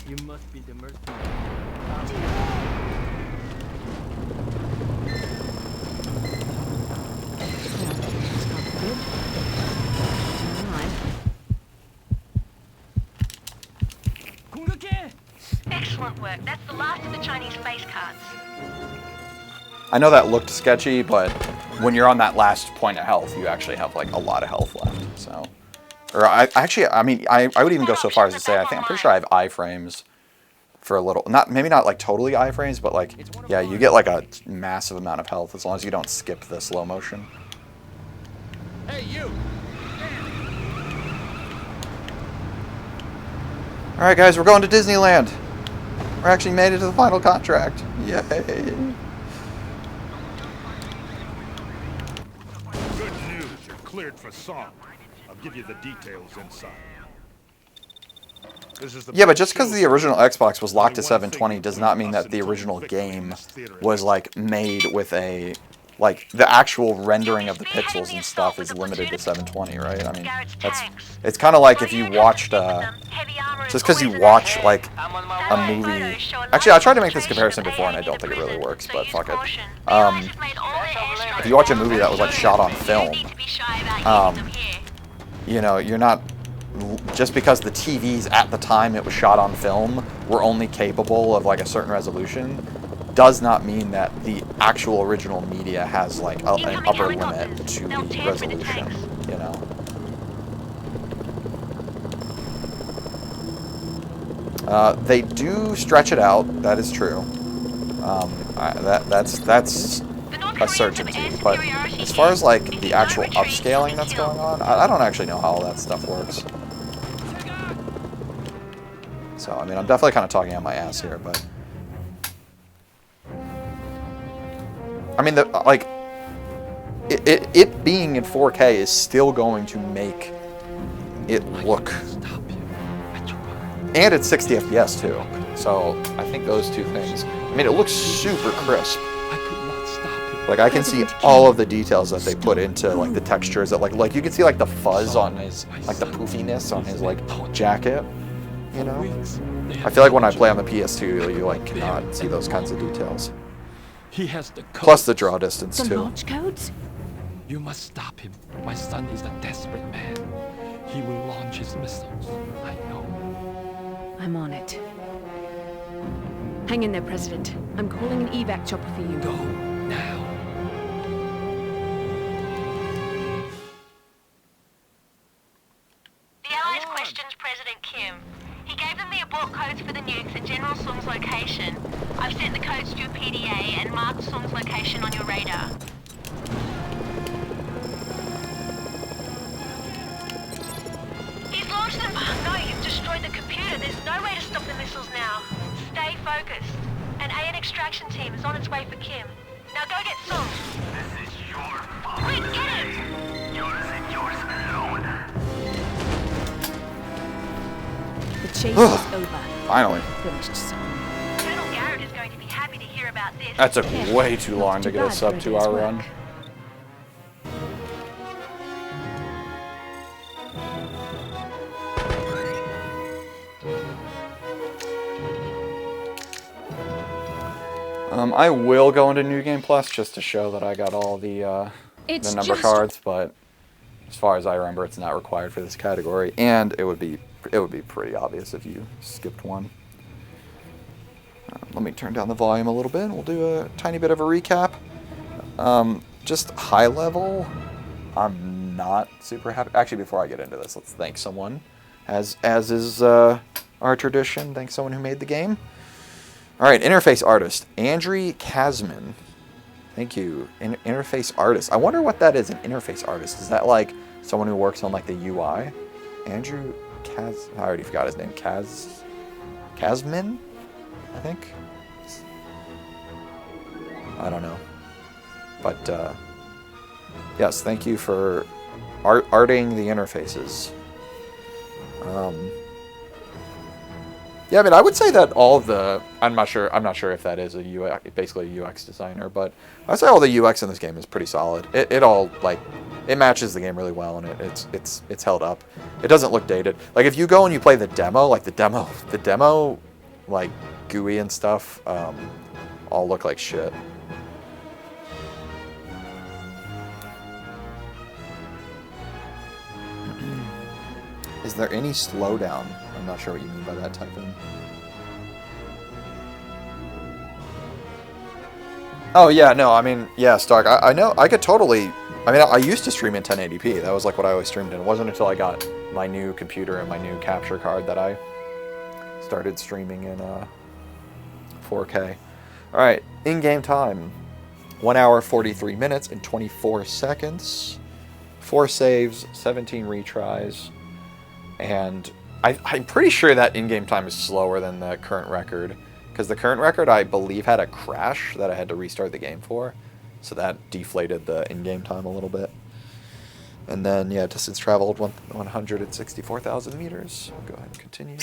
You must be the mercenary. Excellent work. That's the last of the Chinese face cards. I know that looked sketchy, but when you're on that last point of health, you actually have like a lot of health left. So, or I would even go so far as to say I'm pretty sure I have iframes for a little, maybe not like totally iframes, but like, yeah, you get like a massive amount of health as long as you don't skip the slow motion. Hey, you! All right, guys, we're going to Disneyland. We're actually made it to the final contract. Yay! Good news, you're cleared for song. I'll give you the details inside. Yeah, but just because the original Xbox was locked to 720 does not mean that the original game was like made with a, like the actual rendering of the pixels and stuff is limited to 720, right? I mean, it's kind of like if you watched, just because you watch like a movie. Actually, I tried to make this comparison before and I don't think it really works, but fuck it. If you watch a movie that was like shot on film, you know, you're not, just because the TVs at the time it was shot on film were only capable of like a certain resolution, does not mean that the actual original media has like an upper limit to the resolution, you know. They do stretch it out, that is true. That's a certainty. But as far as like the actual upscaling that's going on, I don't actually know how all that stuff works. So, I mean, I'm definitely kind of talking out my ass here, but I mean, like, it being in 4K is still going to make it look, and it's 60 FPS too. So I think those two things. I mean, it looks super crisp. Like I can see all of the details that they put into like the textures that like you can see like the fuzz on his, like the poofiness on his like jacket. You know, I feel like when I play on the PS2, you like cannot see those kinds of details. He has the codes. Plus the draw distance too. Launch codes? You must stop him. My son is a desperate man. He will launch his missiles. I know. I'm on it. Hang in there, President. I'm calling an evac chopper for you. Go now. The Allies questioned President Kim. He gave them the abort codes for the nukes and General Sung's location. I've sent the codes to your PDA and marked Sung's location on your radar. He's launched them. No, you've destroyed the computer. There's no way to stop the missiles now. Stay focused. An AN extraction team is on its way for Kim. Now go get Sung. This is your fault. Quick, get him! Yours and yours alone. The chase is over. Finally. Finished soon. Colonel Garrett is going to be happy to hear about this. That took way too long to get a sub 2 hour run. I will go into New Game Plus just to show that I got all the number cards, but as far as I remember, it's not required for this category, and it would be pretty obvious if you skipped one. Let me turn down the volume a little bit, and we'll do a tiny bit of a recap. Just high level, I'm not super happy. Actually, before I get into this, let's thank someone, as is our tradition. Thank someone who made the game. All right, interface artist, Andriy Kazmin. Thank you. Interface artist. I wonder what that is, an interface artist. Is that like someone who works on like the UI? Andrew Kaz... I already forgot his name. Kazmin? I think? I don't know. But, yes, thank you for arting the interfaces. Yeah, I mean, I would say that all of the... I'm not sure if that is a UX, basically a UX designer, but I'd say all the UX in this game is pretty solid. It all, like, it matches the game really well, and it's held up. It doesn't look dated. Like, if you go and you play the demo, like, the demo, like, GUI and stuff, all look like shit. Is there any slowdown? I'm not sure what you mean by that typing. Oh yeah, no, I mean, yeah, Stark, I know, I could totally, I mean, I used to stream in 1080p. That was like what I always streamed in. It wasn't until I got my new computer and my new capture card that I started streaming in 4K. All right, in-game time, 1 hour, 43 minutes and 24 seconds. 4 saves, 17 retries, and I'm pretty sure that in-game time is slower than the current record, because the current record, I believe, had a crash that I had to restart the game for, so that deflated the in-game time a little bit. And then, yeah, distance traveled 164,000 meters. Go ahead and continue.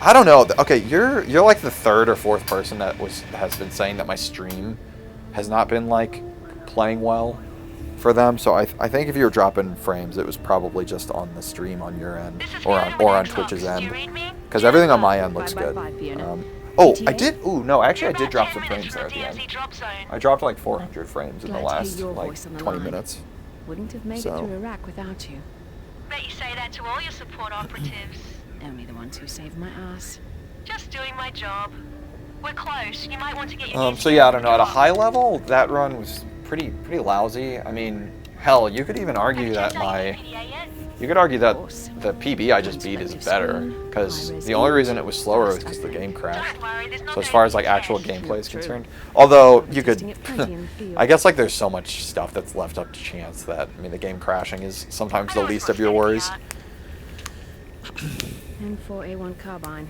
I don't know. Okay, you're like the third or fourth person that has been saying that my stream has not been like playing well for them. So I think if you were dropping frames, it was probably just on the stream on your end or on Twitch's end, because everything on my end looks good. Oh, I did. Ooh, no, actually, I did drop some frames there at the end. I dropped like 400 frames in the last like 20 minutes. Wouldn't have made it through Iraq without you. Bet you say that to all your support operatives. Only the ones who saved my ass. Just doing my job. We're close. You might want to get your So yeah, I don't know. At a high level, that run was pretty lousy. I mean, hell, you could even argue that the PB I just beat is better, because the only reason it was slower was because the game crashed. So as far as like actual gameplay is concerned, although you could, I guess like there's so much stuff that's left up to chance that, I mean, the game crashing is sometimes the least of your worries. M4A1 carbine.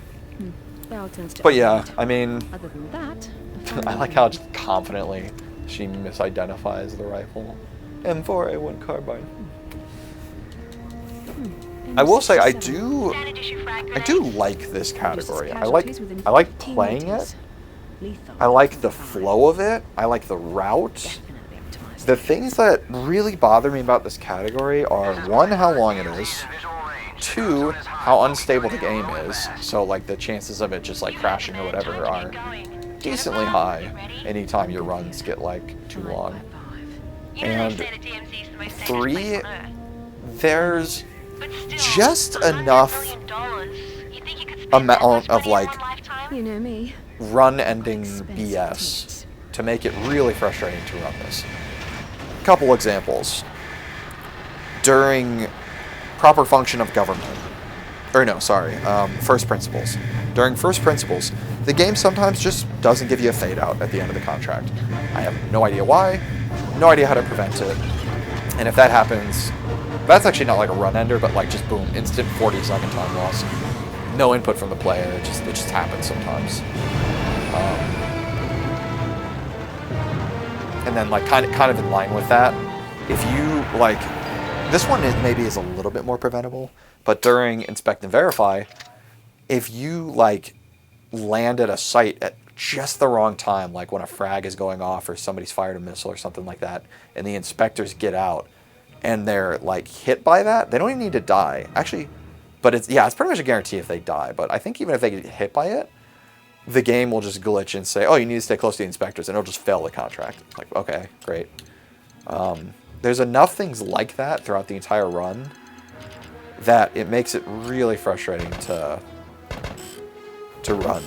But yeah, I mean, other than that, I like how confidently she misidentifies the rifle. M4A1 carbine. I will say I do like this category. I like playing it. I like the flow of it. I like the route. The things that really bother me about this category are, one, how long it is. 2, how unstable the game is. So like the chances of it just like crashing or whatever are decently high anytime your runs get like too long. And 3, there's just enough amount of like run-ending BS to make it really frustrating to run this. Couple examples. During proper function of government, or no, sorry, first principles. During first principles, the game sometimes just doesn't give you a fade out at the end of the contract. I have no idea why, no idea how to prevent it, and if that happens, that's actually not like a run ender, but like just boom, instant 40-second time loss. No input from the player, it just happens sometimes. And then like kind of in line with that, if you like, this one maybe is a little bit more preventable, but during inspect and verify, if you like land at a site at just the wrong time, like when a frag is going off or somebody's fired a missile or something like that, and the inspectors get out and they're like hit by that, they don't even need to die. Actually, but it's pretty much a guarantee if they die, but I think even if they get hit by it, the game will just glitch and say, oh, you need to stay close to the inspectors, and it'll just fail the contract. Like, okay, great. There's enough things like that throughout the entire run that it makes it really frustrating to run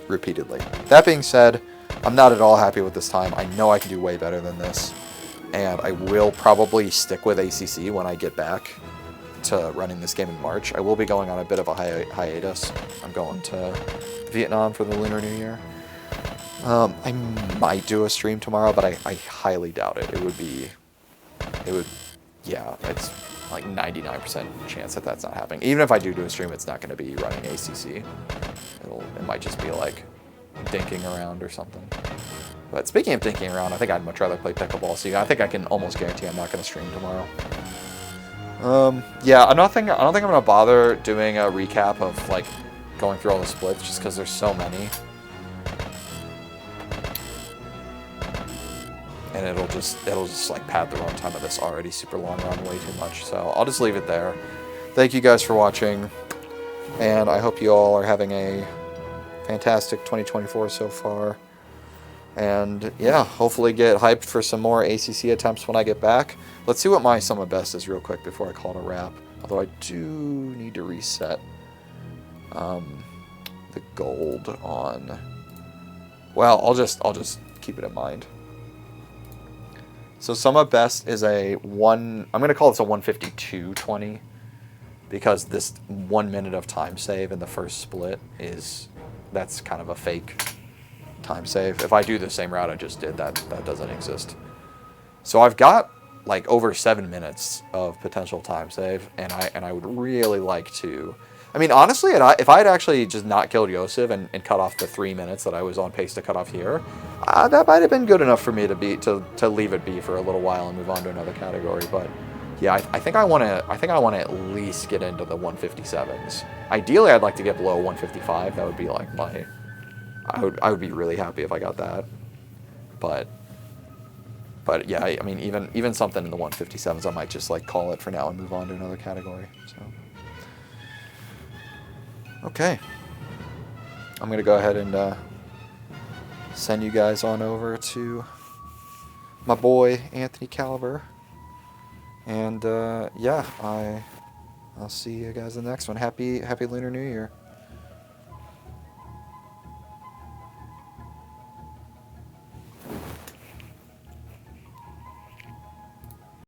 repeatedly. That being said, I'm not at all happy with this time. I know I can do way better than this, and I will probably stick with ACC when I get back. to running this game in March. I will be going on a bit of a hiatus. I'm going to Vietnam for the Lunar New Year. I might do a stream tomorrow, but I highly doubt it. Yeah, it's like 99% chance that that's not happening. Even if I do a stream, it's not going to be running ACC. It might just be like dinking around or something. But speaking of dinking around, I think I'd much rather play pickleball. So yeah, I think I can almost guarantee I'm not going to stream tomorrow. Yeah, I don't think I'm going to bother doing a recap of like going through all the splits just because there's so many. And it'll just like pad the runtime of this already super long run way too much. So I'll just leave it there. Thank you guys for watching, and I hope you all are having a fantastic 2024 so far. And yeah, hopefully get hyped for some more ACC attempts when I get back. Let's see what my sum of best is real quick before I call it a wrap. Although I do need to reset the gold on. Well, I'll just keep it in mind. So sum of best is I'm going to call this a 152.20 because this 1 minute of time save in the first split that's kind of a fake time save. If I do the same route I just did, that doesn't exist. So I've got like over 7 minutes of potential time save, and I would really like to. I mean, honestly, if I had actually just not killed Yosef and cut off the 3 minutes that I was on pace to cut off here, that might have been good enough for me to leave it be for a little while and move on to another category. But yeah, I think I want to at least get into the 157s. Ideally, I'd like to get below 155. That would be like I would be really happy if I got that. But yeah, I mean, even something in the 157s, I might just like call it for now and move on to another category. So. Okay, I'm going to go ahead and send you guys on over to my boy Anthony Caliber. And yeah, I'll see you guys in the next one. Happy Lunar New Year.